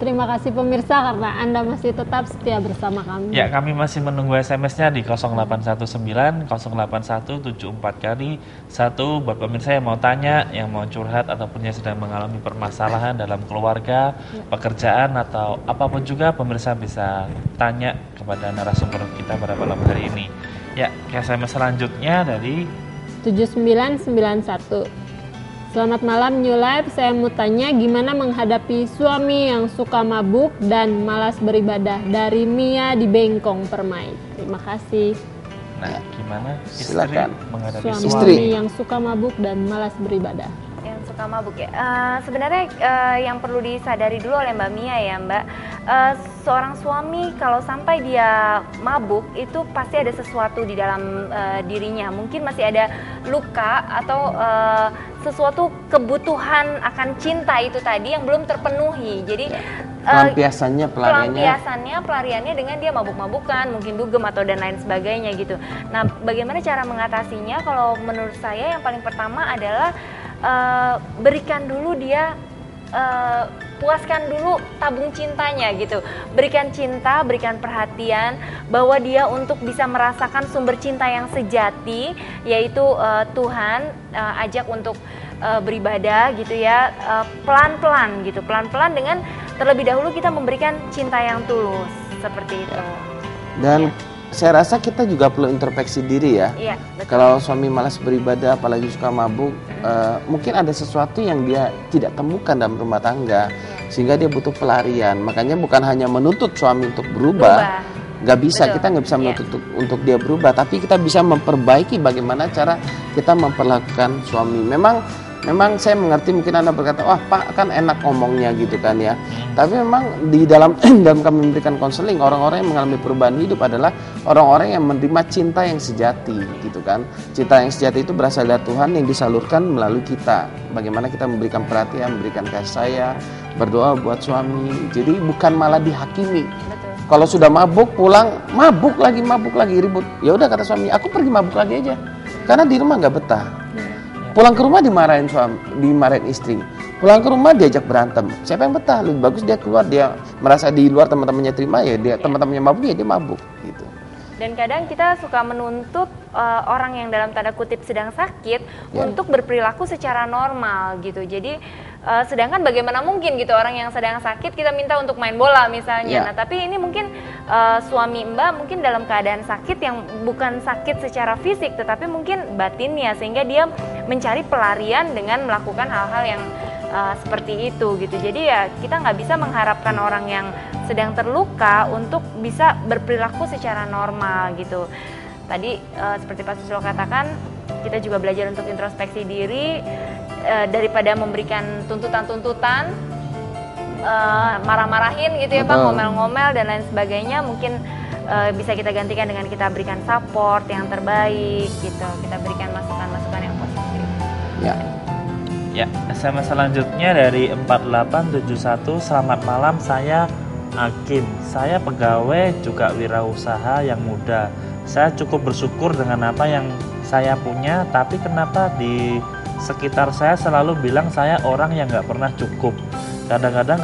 Terima kasih pemirsa karena Anda masih tetap setia bersama kami. Ya, kami masih menunggu SMS-nya di 0819 08174 kali 1 buat pemirsa yang mau tanya, yang mau curhat ataupun yang sedang mengalami permasalahan dalam keluarga, pekerjaan atau apapun juga, pemirsa bisa tanya kepada narasumber kita pada malam hari ini. Ya, SMS selanjutnya dari 7991. Selamat malam New Life, saya mau tanya gimana menghadapi suami yang suka mabuk dan malas beribadah, dari Mia di Bengkong Permai. Terima kasih. Nah, gimana istri Silakan. menghadapi Suami yang suka mabuk dan malas beribadah? Yang suka mabuk ya. Sebenarnya yang perlu disadari dulu oleh Mbak Mia ya Mbak, seorang suami kalau sampai dia mabuk itu pasti ada sesuatu di dalam dirinya. Mungkin masih ada luka atau sesuatu kebutuhan akan cinta itu tadi yang belum terpenuhi. Jadi pelampiasannya, pelariannya dengan dia mabuk-mabukan, mungkin dugem atau dan lain sebagainya gitu. Nah, bagaimana cara mengatasinya? Kalau menurut saya yang paling pertama adalah berikan dulu dia, puaskan dulu tabung cintanya gitu. Berikan cinta, berikan perhatian, bawa dia untuk bisa merasakan sumber cinta yang sejati, yaitu Tuhan. Ajak untuk beribadah gitu ya, pelan-pelan gitu, pelan-pelan dengan terlebih dahulu kita memberikan cinta yang tulus, seperti itu. Dan saya rasa kita juga perlu introspeksi diri ya. Iya, betul. Kalau suami malas beribadah, apalagi suka mabuk, mungkin ada sesuatu yang dia tidak temukan dalam rumah tangga, sehingga dia butuh pelarian. Makanya bukan hanya menuntut suami untuk berubah. Nggak bisa, Betul. kita nggak bisa menuntut untuk dia berubah, tapi kita bisa memperbaiki bagaimana cara kita memperlakukan suami. Memang saya mengerti, mungkin Anda berkata, wah Pak kan enak ngomongnya gitu kan ya. Tapi memang di dalam kami memberikan konseling, orang-orang yang mengalami perubahan hidup adalah orang-orang yang menerima cinta yang sejati gitu kan. Cinta yang sejati itu berasal dari Tuhan yang disalurkan melalui kita. Bagaimana kita memberikan perhatian, memberikan kasih sayang, berdoa buat suami. Jadi bukan malah dihakimi. Kalau sudah mabuk pulang, mabuk lagi ribut. Ya udah kata suami, aku pergi mabuk lagi aja. Karena di rumah nggak betah. Pulang ke rumah dimarahin suami, dimarahin istri. Pulang ke rumah diajak berantem. Siapa yang betah? Lebih bagus dia keluar, dia merasa di luar teman-temannya terima, ya dia teman-temannya mabuk ya dia mabuk gitu. Dan kadang kita suka menuntut orang yang dalam tanda kutip sedang sakit untuk berperilaku secara normal gitu. Jadi sedangkan bagaimana mungkin gitu orang yang sedang sakit kita minta untuk main bola misalnya. Nah tapi ini mungkin suami Mbak mungkin dalam keadaan sakit yang bukan sakit secara fisik tetapi mungkin batinnya, sehingga dia mencari pelarian dengan melakukan hal-hal yang seperti itu gitu. Jadi ya kita nggak bisa mengharapkan orang yang sedang terluka untuk bisa berperilaku secara normal gitu. Tadi seperti Pak Susilo katakan, kita juga belajar untuk introspeksi diri, daripada memberikan tuntutan-tuntutan, marah-marahin gitu ya Pak, ngomel-ngomel dan lain sebagainya. Mungkin bisa kita gantikan dengan kita berikan support yang terbaik gitu, kita berikan masukan-masukan yang positif. Ya, SMS selanjutnya dari 4871. Selamat malam, saya Akim. Saya pegawai juga wirausaha yang muda. Saya cukup bersyukur dengan apa yang saya punya, tapi kenapa di sekitar saya selalu bilang saya orang yang nggak pernah cukup. Kadang-kadang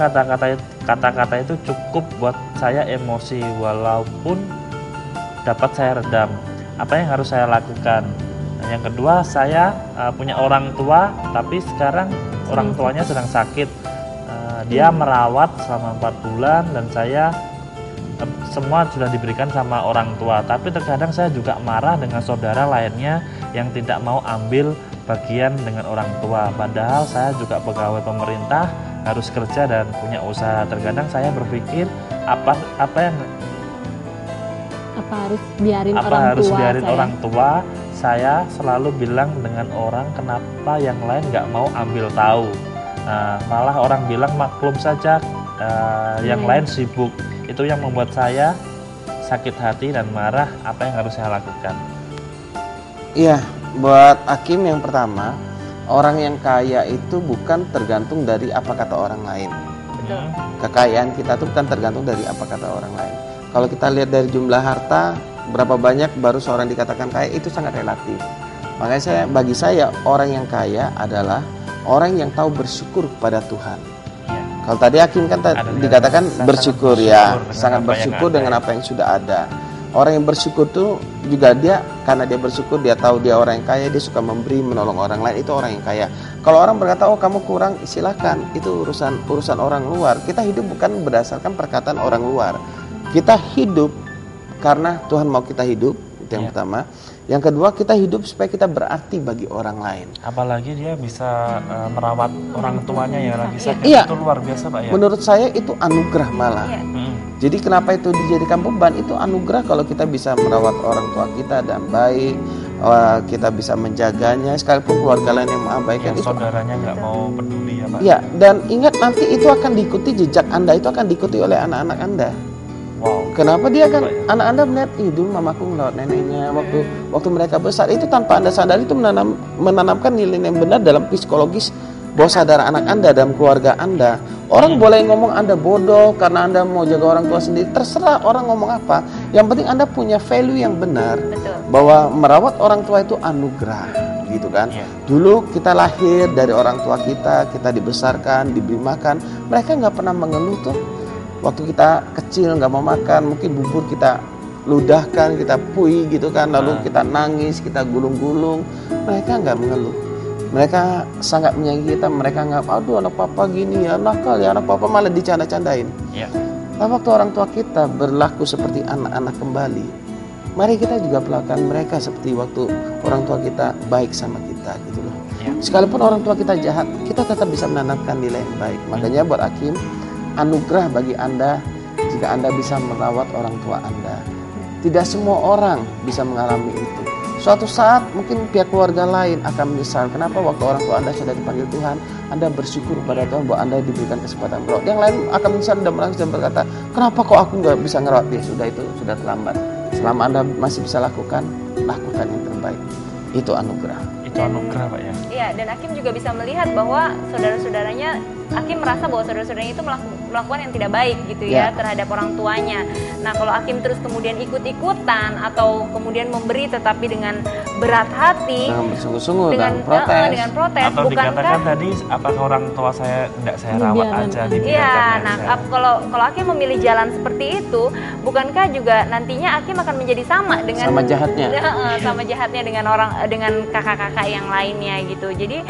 kata-kata itu cukup buat saya emosi, walaupun dapat saya redam. Apa yang harus saya lakukan? Yang kedua, saya punya orang tua, tapi sekarang orang tuanya sedang sakit. Dia merawat selama 4 bulan dan saya semua sudah diberikan sama orang tua. Tapi terkadang saya juga marah dengan saudara lainnya yang tidak mau ambil bagian dengan orang tua. Padahal saya juga pegawai pemerintah, harus kerja dan punya usaha. Terkadang saya berpikir apa harus biarin orang tua. Saya selalu bilang dengan orang, kenapa yang lain nggak mau ambil tahu. Malah orang bilang maklum saja, yang lain sibuk. Itu yang membuat saya sakit hati dan marah. Apa yang harus saya lakukan? Iya, buat Hakim yang pertama, orang yang kaya itu bukan tergantung dari apa kata orang lain. Betul. Kekayaan kita itu bukan tergantung dari apa kata orang lain. Kalau kita lihat dari jumlah harta, berapa banyak baru seorang dikatakan kaya, itu sangat relatif. Makanya bagi saya orang yang kaya adalah orang yang tahu bersyukur kepada Tuhan. Ya. Kalau tadi Hakim kan dikatakan bersyukur ya, sangat bersyukur dengan apa yang sudah ada. Orang yang bersyukur tuh juga dia, karena dia bersyukur, dia tahu dia orang yang kaya, dia suka memberi, menolong orang lain, itu orang yang kaya. Kalau orang berkata, oh kamu kurang, silakan, itu urusan orang luar. Kita hidup bukan berdasarkan perkataan orang luar. Kita hidup karena Tuhan mau kita hidup, itu yang pertama. Yang kedua, kita hidup supaya kita berarti bagi orang lain. Apalagi dia bisa merawat orang tuanya yang lagi sakit, itu luar biasa Pak ya. Menurut saya itu anugerah malah. Jadi kenapa itu dijadikan beban? Itu anugerah kalau kita bisa merawat orang tua kita dan baik, kita bisa menjaganya, sekalipun keluarga lain yang mengabaikan itu. Saudaranya nggak mau peduli ya Pak. Ya, dan ingat nanti itu akan diikuti, jejak Anda itu akan diikuti oleh anak-anak Anda. Wow. Kenapa dia kan anak Anda melihat, dulu mamaku ngelawat neneknya waktu mereka besar, itu tanpa Anda sadari itu menanamkan nilai yang benar dalam psikologis bawah sadar anak Anda dalam keluarga Anda. Orang boleh ngomong Anda bodoh karena Anda mau jaga orang tua sendiri, terserah orang ngomong apa. Yang penting Anda punya value yang benar. Betul. Bahwa merawat orang tua itu anugerah. gitu kan. Iya. Dulu kita lahir dari orang tua kita dibesarkan, diberi makan, mereka nggak pernah mengeluh tuh. Waktu kita kecil nggak mau makan, mungkin bubur kita ludahkan, kita pui gitu kan, lalu kita nangis, kita gulung-gulung, mereka nggak mengeluh. Mereka sangat menyayangi kita, mereka nggak, aduh anak papa gini ya, nakal ya anak papa, malah dicanda-candain. Ya. Nah, waktu orang tua kita berlaku seperti anak-anak kembali, mari kita juga perlakukan mereka seperti waktu orang tua kita baik sama kita gitu loh. Ya. Sekalipun orang tua kita jahat, kita tetap bisa menanamkan nilai yang baik. Makanya buat Hakim, anugerah bagi Anda jika Anda bisa merawat orang tua Anda. Tidak semua orang bisa mengalami itu. Suatu saat mungkin pihak keluarga lain akan menyesal. Kenapa waktu orang tua Anda sudah dipanggil Tuhan, Anda bersyukur kepada Tuhan bahwa Anda diberikan kesempatan merawat. Yang lain akan menyesal dan menangis dan berkata, kenapa kok aku nggak bisa ngerawat dia? Sudah, itu sudah terlambat. Selama Anda masih bisa lakukan yang terbaik. Itu anugerah. Itu anugerah, Pak ya. Iya, dan Hakim juga bisa melihat bahwa saudara-saudaranya, Hakim merasa bahwa saudara-saudaranya itu melakukan yang tidak baik gitu ya terhadap orang tuanya. Nah, kalau Hakim terus kemudian ikut-ikutan atau kemudian memberi tetapi dengan berat hati, dengan bersungguh-sungguh dengan protes, atau dikatakan tadi, apakah orang tua saya tidak saya rawat aja, dibiarkan iya, nah aja. kalau Hakim memilih jalan seperti itu, bukankah juga nantinya Hakim akan menjadi sama dengan sama jahatnya dengan kakak-kakak yang lainnya gitu. Jadi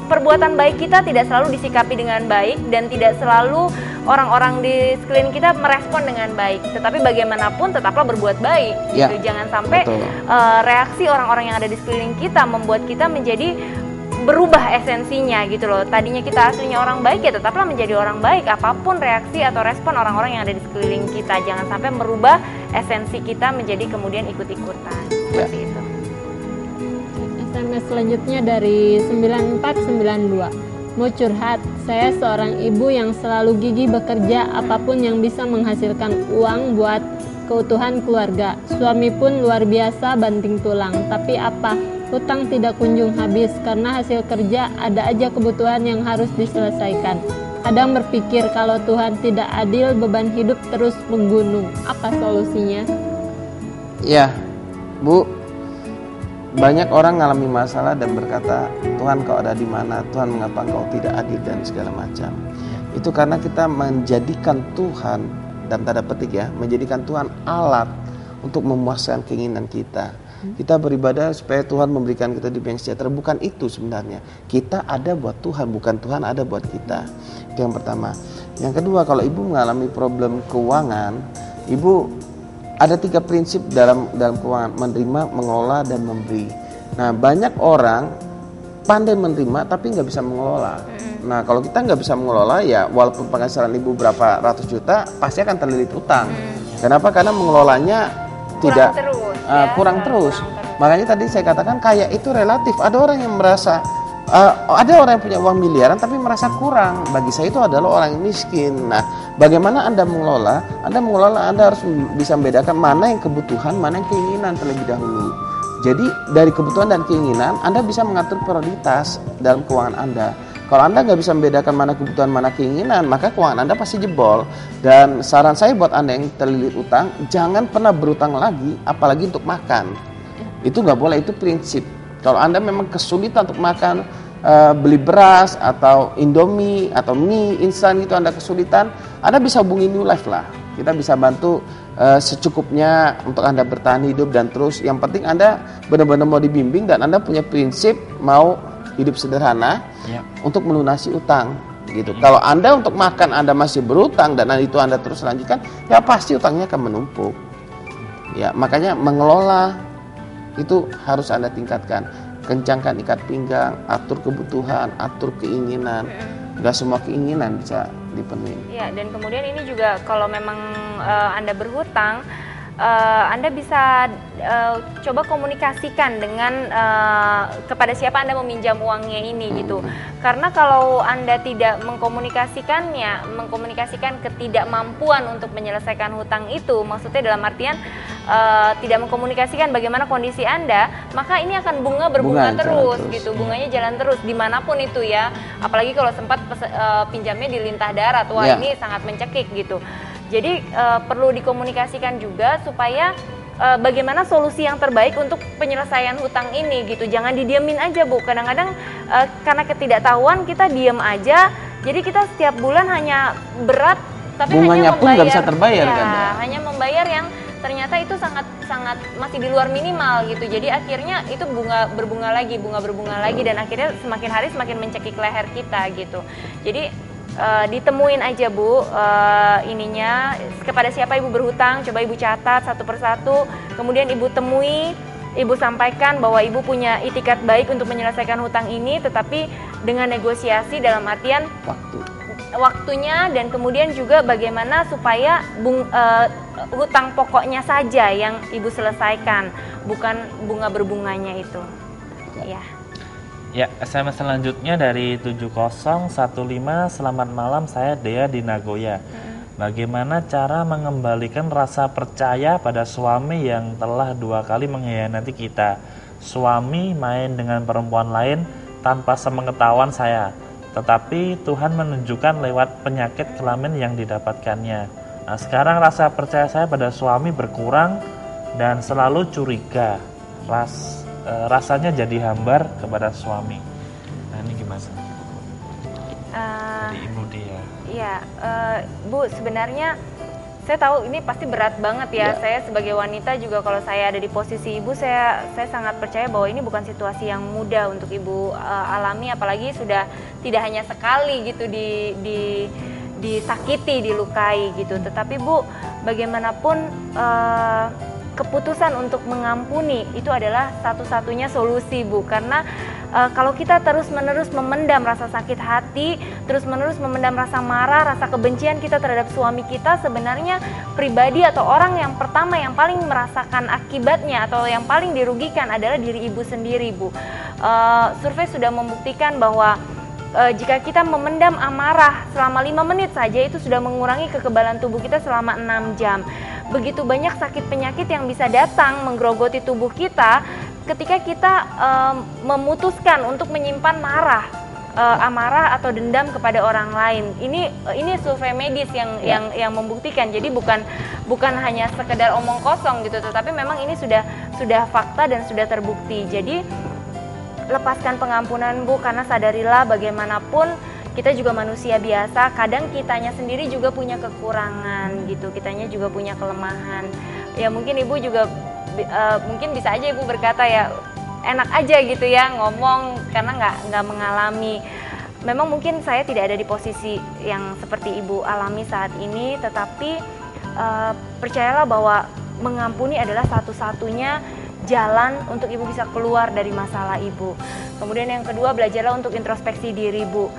perbuatan baik kita tidak selalu disikapi dengan baik dan tidak selalu orang-orang di sekeliling kita merespon dengan baik. Tetapi bagaimanapun tetaplah berbuat baik. Gitu. Jangan sampai reaksi orang-orang yang ada di sekeliling kita membuat kita menjadi berubah esensinya gitu loh. Tadinya kita aslinya orang baik, ya tetaplah menjadi orang baik apapun reaksi atau respon orang-orang yang ada di sekeliling kita. Jangan sampai merubah esensi kita menjadi kemudian ikut-ikutan. Seperti itu. SMS selanjutnya dari 9492. Mau curhat, saya seorang ibu yang selalu gigih bekerja apapun yang bisa menghasilkan uang buat keutuhan keluarga. Suami pun luar biasa banting tulang, tapi apa? Hutang tidak kunjung habis karena hasil kerja ada aja kebutuhan yang harus diselesaikan. Kadang berpikir kalau Tuhan tidak adil, beban hidup terus menggunung. Apa solusinya? Ya, Bu. Banyak orang mengalami masalah dan berkata, Tuhan kau ada di mana? Tuhan mengapa kau tidak adil dan segala macam. Itu karena kita menjadikan Tuhan, dan tanda petik ya, menjadikan Tuhan alat untuk memuaskan keinginan kita. Kita beribadah supaya Tuhan memberikan kita hidup yang sejahtera. Bukan itu sebenarnya. Kita ada buat Tuhan, bukan Tuhan ada buat kita. Itu yang pertama. Yang kedua, kalau ibu mengalami problem keuangan, ibu ada 3 prinsip dalam keuangan: menerima, mengelola, dan memberi. Nah, banyak orang pandai menerima tapi nggak bisa mengelola. Nah, kalau kita nggak bisa mengelola, ya walaupun penghasilan ibu berapa ratus juta, pasti akan terlilit utang. Kenapa? Karena mengelolanya kurang terus. Makanya tadi saya katakan kaya itu relatif. Ada orang yang merasa ada orang yang punya uang miliaran tapi merasa kurang. Bagi saya itu adalah orang yang miskin. Nah, bagaimana Anda mengelola? Anda harus bisa membedakan mana yang kebutuhan, mana yang keinginan terlebih dahulu. Jadi dari kebutuhan dan keinginan Anda bisa mengatur prioritas dalam keuangan Anda. Kalau Anda nggak bisa membedakan mana kebutuhan, mana keinginan, maka keuangan Anda pasti jebol. Dan saran saya buat Anda yang terlilit utang, jangan pernah berutang lagi, apalagi untuk makan. Itu nggak boleh, itu prinsip. Kalau Anda memang kesulitan untuk makan, beli beras atau Indomie atau mie instan itu Anda kesulitan, Anda bisa hubungi New Life lah. Kita bisa bantu secukupnya untuk Anda bertahan hidup, dan terus yang penting Anda benar-benar mau dibimbing dan Anda punya prinsip mau hidup sederhana untuk melunasi utang gitu. Kalau Anda untuk makan Anda masih berutang dan itu Anda terus lanjutkan, ya pasti utangnya akan menumpuk. Ya, makanya mengelola itu harus Anda tingkatkan. Kencangkan ikat pinggang, atur kebutuhan, atur keinginan. Gak semua keinginan bisa dipenuhi. Ya, dan kemudian ini juga kalau memang Anda berhutang, Anda bisa coba komunikasikan dengan kepada siapa Anda meminjam uangnya ini gitu. Karena kalau Anda tidak mengkomunikasikan ketidakmampuan untuk menyelesaikan hutang itu, maksudnya dalam artian tidak mengkomunikasikan bagaimana kondisi Anda, maka ini akan berbunga terus gitu. Bunganya jalan terus dimanapun itu ya. Apalagi kalau sempat pinjamnya di lintah darat, wah ini sangat mencekik gitu. Jadi perlu dikomunikasikan juga supaya bagaimana solusi yang terbaik untuk penyelesaian hutang ini gitu. Jangan didiemin aja Bu. Kadang-kadang karena ketidaktahuan kita diem aja, jadi kita setiap bulan hanya berat, tapi Bunganya hanya pun nggak bisa terbayar ya, kan ya? hanya membayar yang ternyata itu sangat masih di luar minimal gitu. Jadi akhirnya itu berbunga lagi dan akhirnya semakin hari semakin mencekik leher kita gitu. Jadi ditemuin aja Bu ininya, kepada siapa Ibu berhutang, coba Ibu catat satu persatu, kemudian Ibu temui, Ibu sampaikan bahwa Ibu punya itikat baik untuk menyelesaikan hutang ini, tetapi dengan negosiasi dalam artian waktunya, dan kemudian juga bagaimana supaya hutang pokoknya saja yang Ibu selesaikan, bukan bunga berbunganya itu. Ya. Ya, SMS selanjutnya dari 7015, selamat malam, saya Dea di Nagoya. Bagaimana cara mengembalikan rasa percaya pada suami yang telah 2 kali mengkhianati kita? Suami main dengan perempuan lain tanpa sepengetahuan saya, tetapi Tuhan menunjukkan lewat penyakit kelamin yang didapatkannya. Nah, sekarang rasa percaya saya pada suami berkurang dan selalu curiga. Rasanya jadi hambar kepada suami. Nah, ini gimana? Dari Ibu Dia. Iya, Bu, sebenarnya saya tahu ini pasti berat banget ya. Saya sebagai wanita juga, kalau saya ada di posisi Ibu, saya sangat percaya bahwa ini bukan situasi yang mudah untuk Ibu alami, apalagi sudah tidak hanya sekali gitu disakiti, dilukai gitu. Tetapi Bu, bagaimanapun keputusan untuk mengampuni itu adalah satu-satunya solusi Bu, karena kalau kita terus-menerus memendam rasa sakit hati, terus-menerus memendam rasa marah, rasa kebencian kita terhadap suami kita, sebenarnya pribadi atau orang yang pertama yang paling merasakan akibatnya atau yang paling dirugikan adalah diri Ibu sendiri Bu. Survei sudah membuktikan bahwa jika kita memendam amarah selama 5 menit saja, itu sudah mengurangi kekebalan tubuh kita selama 6 jam. Begitu banyak sakit penyakit yang bisa datang menggerogoti tubuh kita ketika kita memutuskan untuk menyimpan amarah atau dendam kepada orang lain. Ini survei medis yang membuktikan. Jadi bukan hanya sekedar omong kosong gitu, tetapi memang ini sudah fakta dan sudah terbukti. Jadi lepaskan pengampunan Bu, karena sadarilah bagaimanapun kita juga manusia biasa, kadang kitanya sendiri juga punya kekurangan gitu, kitanya juga punya kelemahan. Ya mungkin Ibu juga mungkin bisa aja Ibu berkata ya enak aja gitu ya ngomong karena nggak mengalami. Memang mungkin saya tidak ada di posisi yang seperti Ibu alami saat ini, tetapi percayalah bahwa mengampuni adalah satu-satunya jalan untuk Ibu bisa keluar dari masalah Ibu. Kemudian yang kedua, belajarlah untuk introspeksi diri Bu.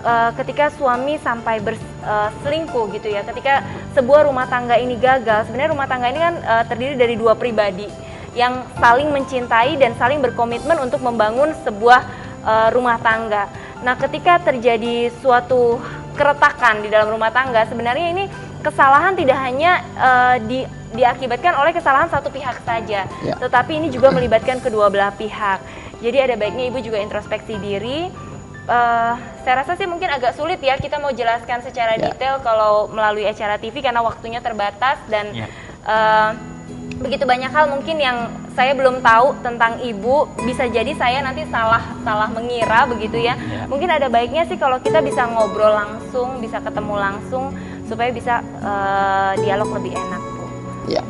Ketika suami sampai berselingkuh gitu ya, ketika sebuah rumah tangga ini gagal, sebenarnya rumah tangga ini kan terdiri dari 2 pribadi yang saling mencintai dan saling berkomitmen untuk membangun sebuah rumah tangga. Nah, ketika terjadi suatu keretakan di dalam rumah tangga, sebenarnya ini kesalahan tidak hanya diakibatkan oleh kesalahan satu pihak saja, tetapi ini juga melibatkan kedua belah pihak. Jadi ada baiknya Ibu juga introspeksi diri. Saya rasa sih mungkin agak sulit ya kita mau jelaskan secara detail kalau melalui acara TV karena waktunya terbatas dan begitu banyak hal mungkin yang saya belum tahu tentang Ibu. Bisa jadi saya nanti salah mengira begitu ya. Mungkin ada baiknya sih kalau kita bisa ngobrol langsung, bisa ketemu langsung supaya bisa dialog lebih enak Bu. Ya,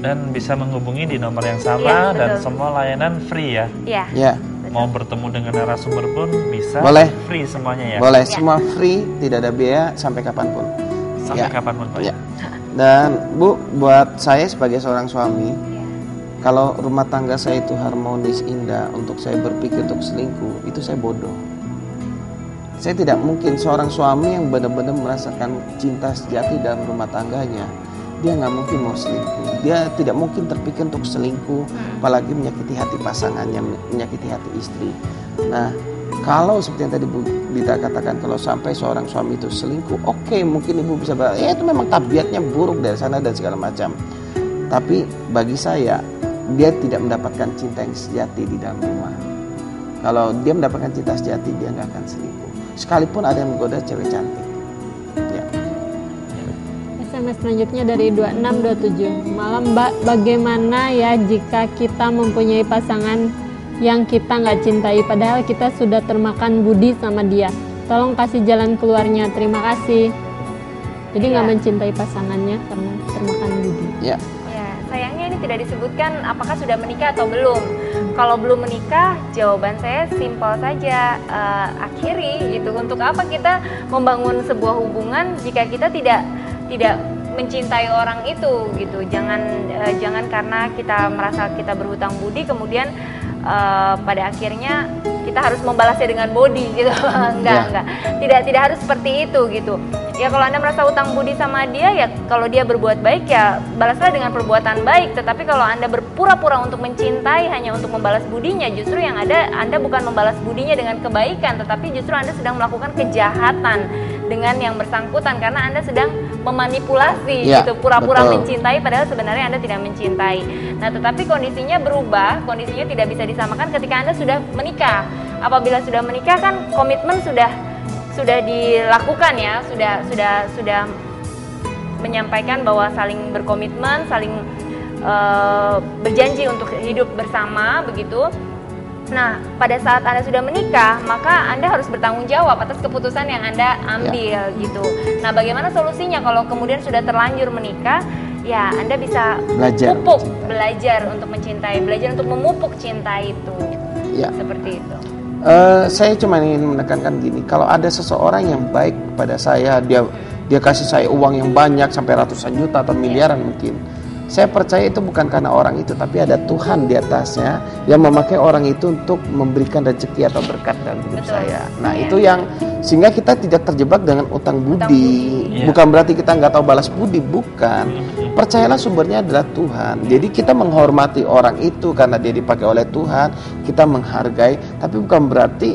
dan bisa menghubungi di nomor yang sama dan semua layanan free ya. Iya. Mau bertemu dengan narasumber pun bisa. Boleh. Free semuanya ya. Boleh, semua free, tidak ada biaya sampai kapanpun. Sampai kapanpun Pak. Dan Bu, buat saya sebagai seorang suami, kalau rumah tangga saya itu harmonis, indah, untuk saya berpikir untuk selingkuh, itu saya bodoh. Saya tidak mungkin seorang suami yang benar-benar merasakan cinta sejati dalam rumah tangganya, dia nggak mungkin mau selingkuh. Dia tidak mungkin terpikir untuk selingkuh, apalagi menyakiti hati pasangannya, menyakiti hati istri. Nah, kalau seperti yang tadi Bu Dita katakan, kalau sampai seorang suami itu selingkuh, oke, mungkin Ibu bisa bilang, ya itu memang tabiatnya buruk dari sana dan segala macam. Tapi bagi saya, dia tidak mendapatkan cinta yang sejati di dalam rumah. Kalau dia mendapatkan cinta sejati, dia nggak akan selingkuh. Sekalipun ada yang menggoda cewek cantik. SMS SMS selanjutnya dari 2627. Malam Mbak, bagaimana ya jika kita mempunyai pasangan yang kita nggak cintai, padahal kita sudah termakan budi sama dia? Tolong kasih jalan keluarnya, terima kasih. Jadi nggak mencintai pasangannya karena termakan budi. Ya. Ya, sayangnya ini tidak disebutkan apakah sudah menikah atau belum. Kalau belum menikah, jawaban saya simpel saja, akhiri gitu. Untuk apa kita membangun sebuah hubungan jika kita tidak mencintai orang itu gitu. Jangan karena kita merasa kita berhutang budi kemudian pada akhirnya kita harus membalasnya dengan body gitu. Enggak. Tidak harus seperti itu gitu. Ya kalau Anda merasa hutang budi sama dia, ya kalau dia berbuat baik ya balaslah dengan perbuatan baik. Tetapi kalau Anda berpura-pura untuk mencintai hanya untuk membalas budinya, justru yang ada Anda bukan membalas budinya dengan kebaikan, tetapi justru Anda sedang melakukan kejahatan dengan yang bersangkutan karena Anda sedang memanipulasi gitu, pura-pura mencintai padahal sebenarnya Anda tidak mencintai. Nah, tetapi kondisinya berubah, kondisinya tidak bisa disamakan ketika Anda sudah menikah. Apabila sudah menikah kan komitmen sudah dilakukan ya, sudah menyampaikan bahwa saling berkomitmen, saling berjanji untuk hidup bersama begitu. Nah, pada saat Anda sudah menikah, maka Anda harus bertanggung jawab atas keputusan yang Anda ambil gitu. Nah, bagaimana solusinya kalau kemudian sudah terlanjur menikah? Ya, Anda bisa belajar untuk mencintai, belajar untuk memupuk cinta itu. Ya. Seperti itu. Saya cuma ingin menekankan gini, kalau ada seseorang yang baik kepada saya, dia kasih saya uang yang banyak sampai ratusan juta atau miliaran mungkin, saya percaya itu bukan karena orang itu, tapi ada Tuhan di atasnya yang memakai orang itu untuk memberikan rezeki atau berkat dalam hidup saya. Nah itu yang sehingga kita tidak terjebak dengan utang budi. Bukan berarti kita nggak tahu balas budi, bukan. Percayalah sumbernya adalah Tuhan. Jadi kita menghormati orang itu karena dia dipakai oleh Tuhan, kita menghargai, tapi bukan berarti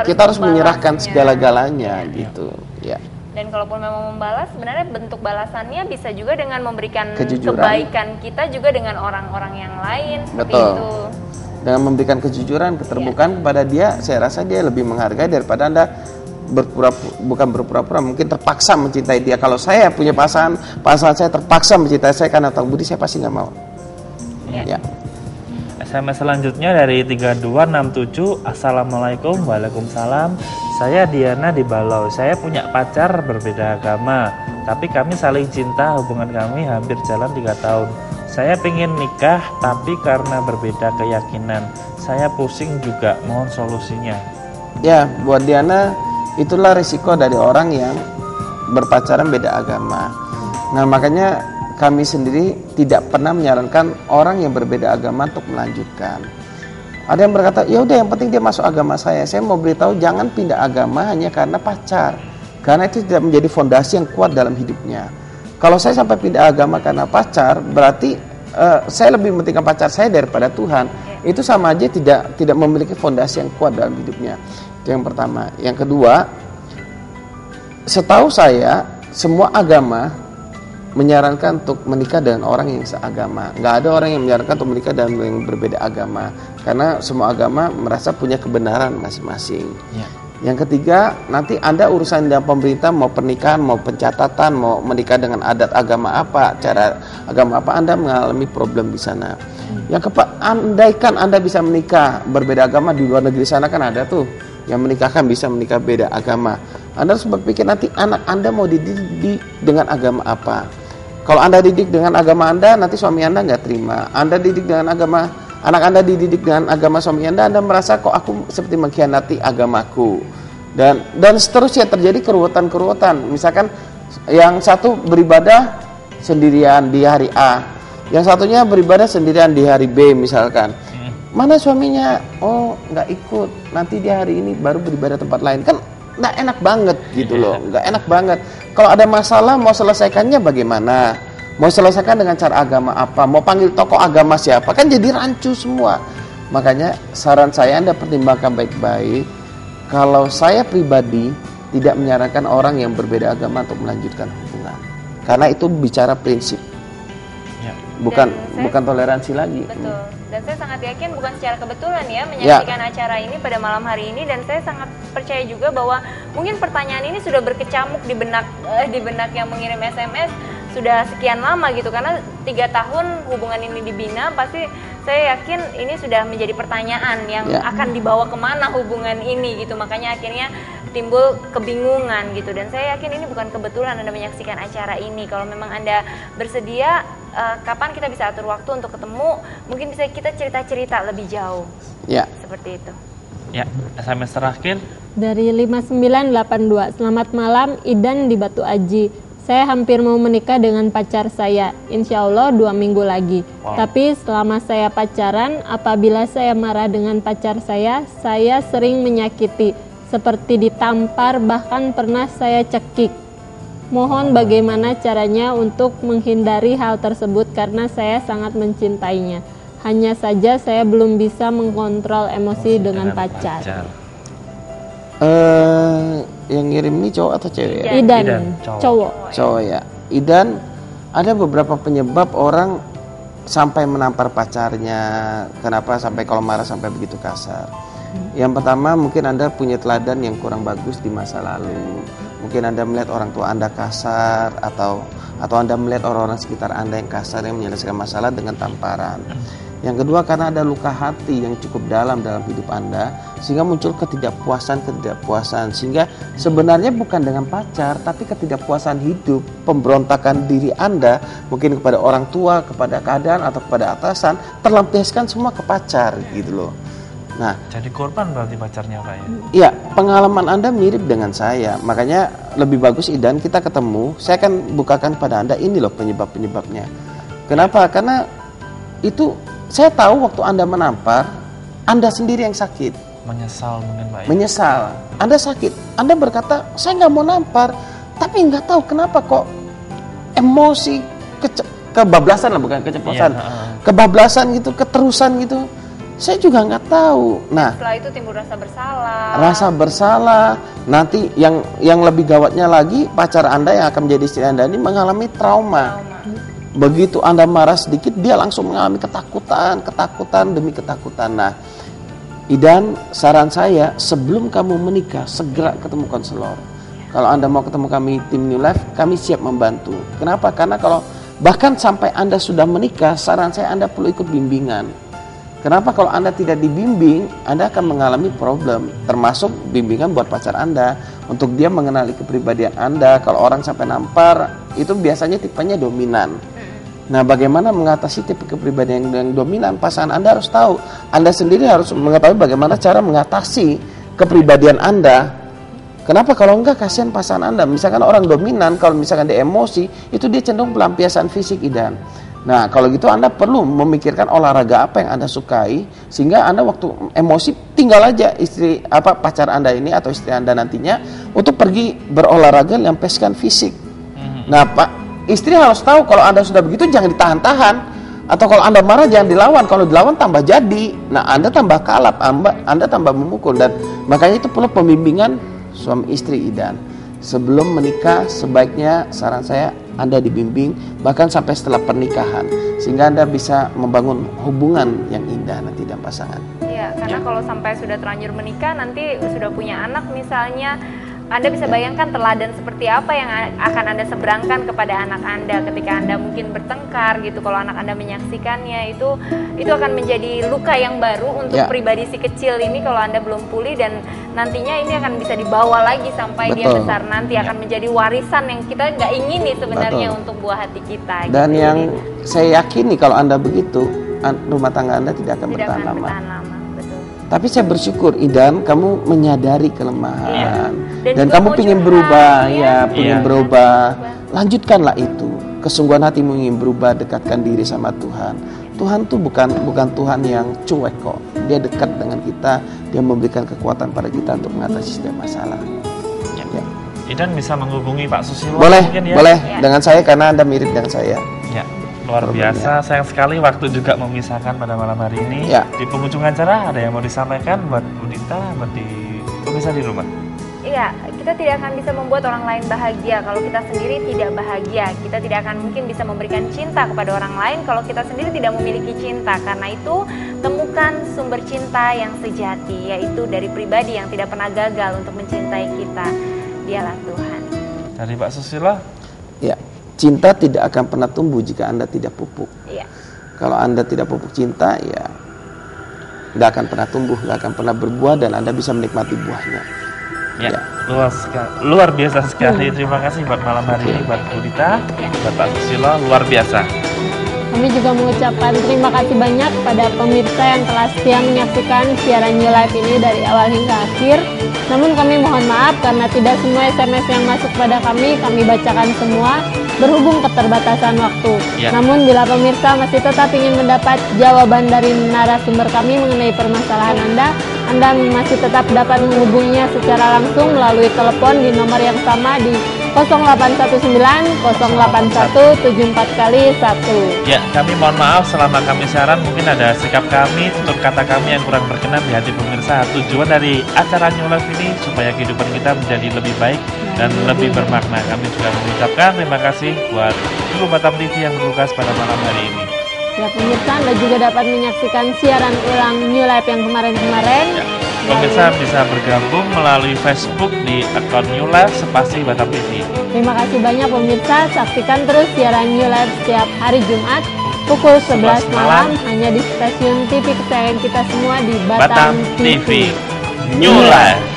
kita harus menyerahkan segala-galanya gitu. Ya. Dan kalaupun memang membalas, sebenarnya bentuk balasannya bisa juga dengan memberikan kejujuran. Kebaikan kita juga dengan orang-orang yang lain seperti itu. Dengan memberikan kejujuran, keterbukaan kepada dia, saya rasa dia lebih menghargai daripada Anda berpura-pura, mungkin terpaksa mencintai dia. Kalau saya punya pasangan saya terpaksa mencintai saya karena utang budi, saya pasti nggak mau. Ya. SMS selanjutnya dari 3267. Assalamualaikum. Waalaikumsalam. Saya Diana di Balau. Saya punya pacar berbeda agama, tapi kami saling cinta. Hubungan kami hampir jalan 3 tahun. Saya pengen nikah, tapi karena berbeda keyakinan, saya pusing juga. Mohon solusinya. Ya, buat Diana, itulah risiko dari orang yang berpacaran beda agama. Nah, makanya kami sendiri tidak pernah menyarankan orang yang berbeda agama untuk melanjutkan. Ada yang berkata, ya udah yang penting dia masuk agama saya. Saya mau beritahu jangan pindah agama hanya karena pacar. Karena itu tidak menjadi fondasi yang kuat dalam hidupnya. Kalau saya sampai pindah agama karena pacar, berarti saya lebih mementingkan pacar saya daripada Tuhan. Itu sama aja tidak memiliki fondasi yang kuat dalam hidupnya. Itu yang pertama. Yang kedua, setahu saya semua agama menyarankan untuk menikah dengan orang yang seagama. Nggak ada orang yang menyarankan untuk menikah dengan yang berbeda agama, karena semua agama merasa punya kebenaran masing-masing. Yang ketiga, nanti Anda urusan dengan pemerintah, mau pernikahan, mau pencatatan, mau menikah dengan adat agama apa, cara agama apa, Anda mengalami problem di sana. Yang keempat, andaikan Anda bisa menikah berbeda agama, di luar negeri sana kan ada tuh yang menikahkan bisa menikah beda agama. Anda harus berpikir nanti anak Anda mau dididik dengan agama apa. Kalau Anda didik dengan agama Anda, nanti suami Anda nggak terima. Anda didik dengan agama, anak Anda dididik dengan agama suami Anda merasa kok aku seperti mengkhianati agamaku. Dan seterusnya terjadi keruwetan-keruwetan. Misalkan yang satu beribadah sendirian di hari A, yang satunya beribadah sendirian di hari B misalkan. Mana suaminya? Oh, nggak ikut. Nanti dia hari ini baru beribadah tempat lain. Kan nggak enak banget gitu loh, nggak enak banget. Kalau ada masalah mau selesaikannya bagaimana? Mau selesaikan dengan cara agama apa? Mau panggil tokoh agama siapa? Kan jadi rancu semua. Makanya saran saya Anda pertimbangkan baik-baik. Kalau saya pribadi tidak menyarankan orang yang berbeda agama untuk melanjutkan hubungan, karena itu bicara prinsip, bukan toleransi lagi. Betul. Dan saya sangat yakin bukan secara kebetulan ya menyaksikan acara ini pada malam hari ini, dan saya sangat percaya juga bahwa mungkin pertanyaan ini sudah berkecamuk di benak yang mengirim SMS sudah sekian lama gitu, karena 3 tahun hubungan ini dibina, pasti saya yakin ini sudah menjadi pertanyaan yang akan dibawa kemana hubungan ini gitu, makanya akhirnya timbul kebingungan gitu. Dan saya yakin ini bukan kebetulan Anda menyaksikan acara ini. Kalau memang Anda bersedia, kapan kita bisa atur waktu untuk ketemu, mungkin bisa kita cerita-cerita lebih jauh. Ya. Seperti itu. Ya, SMS terakhir. Dari 5982, selamat malam, Idan di Batu Aji. Saya hampir mau menikah dengan pacar saya, insya Allah 2 minggu lagi. Tapi selama saya pacaran, apabila saya marah dengan pacar saya sering menyakiti, seperti ditampar, bahkan pernah saya cekik. Mohon bagaimana caranya untuk menghindari hal tersebut karena saya sangat mencintainya. Hanya saja saya belum bisa mengontrol emosi dengan pacar. Yang ngirim ini cowok atau cewek ya? Idan, cowok. Cowok ya. Idan, ada beberapa penyebab orang sampai menampar pacarnya. Kenapa sampai kalau marah sampai begitu kasar? Yang pertama, mungkin Anda punya teladan yang kurang bagus di masa lalu. Mungkin Anda melihat orang tua Anda kasar, atau Anda melihat orang-orang sekitar Anda yang kasar, yang menyelesaikan masalah dengan tamparan. Yang kedua, karena ada luka hati yang cukup dalam hidup Anda, sehingga muncul ketidakpuasan, sehingga sebenarnya bukan dengan pacar, tapi ketidakpuasan hidup, pemberontakan diri Anda, mungkin kepada orang tua, kepada keadaan, atau kepada atasan, terlampiaskan semua ke pacar gitu loh. Nah, jadi korban berarti pacarnya Pak ya? Iya, pengalaman Anda mirip dengan saya. Makanya lebih bagus Idan kita ketemu, saya akan bukakan pada Anda ini loh penyebab-penyebabnya. Kenapa? Karena itu saya tahu waktu Anda menampar, Anda sendiri yang sakit. Menyesal mungkin Pak ya? Menyesal. Anda sakit. Anda berkata, saya nggak mau nampar, tapi nggak tahu kenapa kok emosi kebablasan lah, bukan keceplosan. Kebablasan gitu, keterusan gitu. Saya juga nggak tahu. Nah, setelah itu timbul rasa bersalah. Rasa bersalah. Nanti yang lebih gawatnya lagi, pacar Anda yang akan menjadi istri Anda ini mengalami trauma. Begitu Anda marah sedikit, dia langsung mengalami ketakutan demi ketakutan. Nah, Idan, saran saya sebelum kamu menikah segera ketemu konselor. Kalau Anda mau ketemu kami tim New Life, kami siap membantu. Kenapa? Karena kalau bahkan sampai Anda sudah menikah, saran saya Anda perlu ikut bimbingan. Kenapa? Kalau Anda tidak dibimbing, Anda akan mengalami problem, termasuk bimbingan buat pacar Anda, untuk dia mengenali kepribadian Anda. Kalau orang sampai nampar, itu biasanya tipenya dominan. Nah, bagaimana mengatasi tipe kepribadian yang dominan? Pasangan Anda harus tahu. Anda sendiri harus mengetahui bagaimana cara mengatasi kepribadian Anda. Kenapa? Kalau enggak, kasihan pasangan Anda. Misalkan orang dominan, kalau misalkan dia emosi, itu dia cenderung pelampiasan fisik, Idan. Nah, kalau gitu Anda perlu memikirkan olahraga apa yang Anda sukai, sehingga Anda waktu emosi tinggal aja pacar Anda ini atau istri Anda nantinya untuk pergi berolahraga, lampiaskan fisik. Nah, istri harus tahu kalau Anda sudah begitu jangan ditahan-tahan, atau kalau Anda marah jangan dilawan. Kalau dilawan tambah jadi. Nah, Anda tambah kalap, Anda tambah memukul, dan makanya itu perlu pembimbingan suami istri, Idan. Sebelum menikah sebaiknya saran saya Anda dibimbing bahkan sampai setelah pernikahan, sehingga Anda bisa membangun hubungan yang indah nanti dengan pasangan. Iya, karena kalau sampai sudah terlanjur menikah, nanti sudah punya anak misalnya, Anda bisa bayangkan teladan seperti apa yang akan Anda seberangkan kepada anak Anda ketika Anda mungkin bertengkar gitu. Kalau anak Anda menyaksikannya, itu akan menjadi luka yang baru untuk pribadi si kecil ini kalau Anda belum pulih, dan nantinya ini akan bisa dibawa lagi sampai dia besar nanti, akan menjadi warisan yang kita nggak ingini sebenarnya untuk buah hati kita. Dan gitu. yang saya yakini kalau Anda begitu, rumah tangga Anda tidak akan bertahan lama. Tapi saya bersyukur, Idan, kamu menyadari kelemahan dan kamu ingin berubah, ingin berubah. Lanjutkanlah itu. Kesungguhan hatimu ingin berubah, dekatkan diri sama Tuhan. Tuhan tuh bukan Tuhan yang cuek kok. Dia dekat dengan kita, dia memberikan kekuatan pada kita untuk mengatasi setiap masalah. Ya. Idan bisa menghubungi Pak Susilo. Boleh, mungkin, ya? boleh dengan saya karena Anda mirip dengan saya. Ya. Luar biasa, sayang sekali waktu juga memisahkan pada malam hari ini. Di penghujung acara ada yang mau disampaikan buat Bu Dita, buat pemirsa di rumah? Iya, kita tidak akan bisa membuat orang lain bahagia kalau kita sendiri tidak bahagia. Kita tidak akan mungkin bisa memberikan cinta kepada orang lain kalau kita sendiri tidak memiliki cinta. Karena itu, temukan sumber cinta yang sejati, yaitu dari pribadi yang tidak pernah gagal untuk mencintai kita. Dialah Tuhan. Dari Pak Susilo? Ya. cinta tidak akan pernah tumbuh jika Anda tidak pupuk. Iya. Kalau Anda tidak pupuk cinta, ya nggak akan pernah tumbuh, nggak akan pernah berbuah, dan Anda bisa menikmati buahnya. Ya, luar biasa sekali. Terima kasih buat malam hari ini, buat Bu Dita, buat Pak Susilo, luar biasa. Kami juga mengucapkan terima kasih banyak pada pemirsa yang telah setia menyaksikan siaran New Life ini dari awal hingga akhir. Namun kami mohon maaf karena tidak semua SMS yang masuk pada kami bacakan semua berhubung keterbatasan waktu. Ya. Namun bila pemirsa masih tetap ingin mendapat jawaban dari narasumber kami mengenai permasalahan Anda masih tetap dapat menghubunginya secara langsung melalui telepon di nomor yang sama di 0819 081 74 kali 1. Ya, kami mohon maaf selama kami siaran mungkin ada sikap kami, tutur kata kami yang kurang berkenan di hati pemirsa. Tujuan dari acara New Life ini supaya kehidupan kita menjadi lebih baik dan lebih bermakna. Kami juga mengucapkan terima kasih buat Guru Batam TV yang bertugas pada malam hari ini. Ya pemirsa, Anda juga dapat menyaksikan siaran ulang New Life yang kemarin-kemarin. Ya, pemirsa bisa bergabung melalui Facebook di akun New Life spasi Batam TV. Terima kasih banyak pemirsa, saksikan terus siaran New Life setiap hari Jumat pukul 11 malam hanya di stasiun TV kesayangan kita semua di Batam TV. New Life.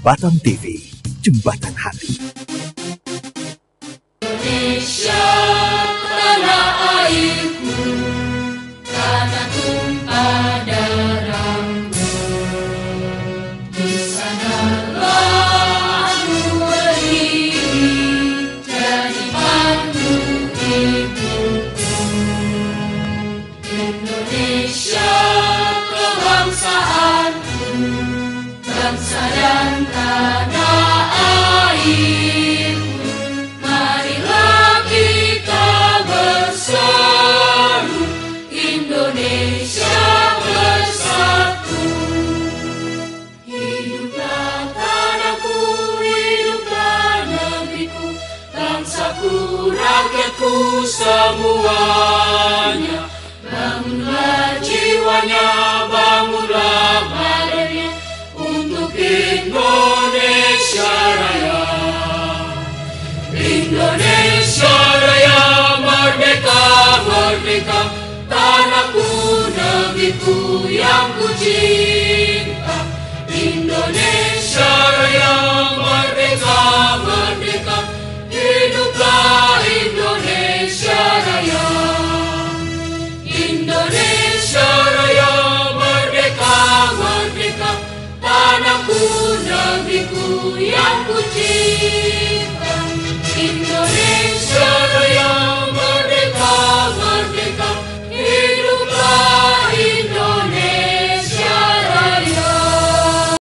Batam TV, Jembatan Hati. Indonesia, tanah airku, tanah tumpah darahmu. Di sanalah aku berdiri, jadi mantu ibuku. Indonesia, kebangsaanku, bangsa dan tanah airku, marilah kita berseru, Indonesia bersatu. Hiduplah tanahku, hiduplah negeriku, bangsaku, rakyatku semuanya. Bangunlah jiwanya, bangunlah badannya, untuk Indonesia Raya. Indonesia Raya, merdeka, merdeka, tanahku, negeriku yang ku cinta. Indonesia Raya, merdeka, merdeka, hiduplah Indonesia Raya. Indonesia Raya, merdeka, merdeka, tanahku, negeriku yang ku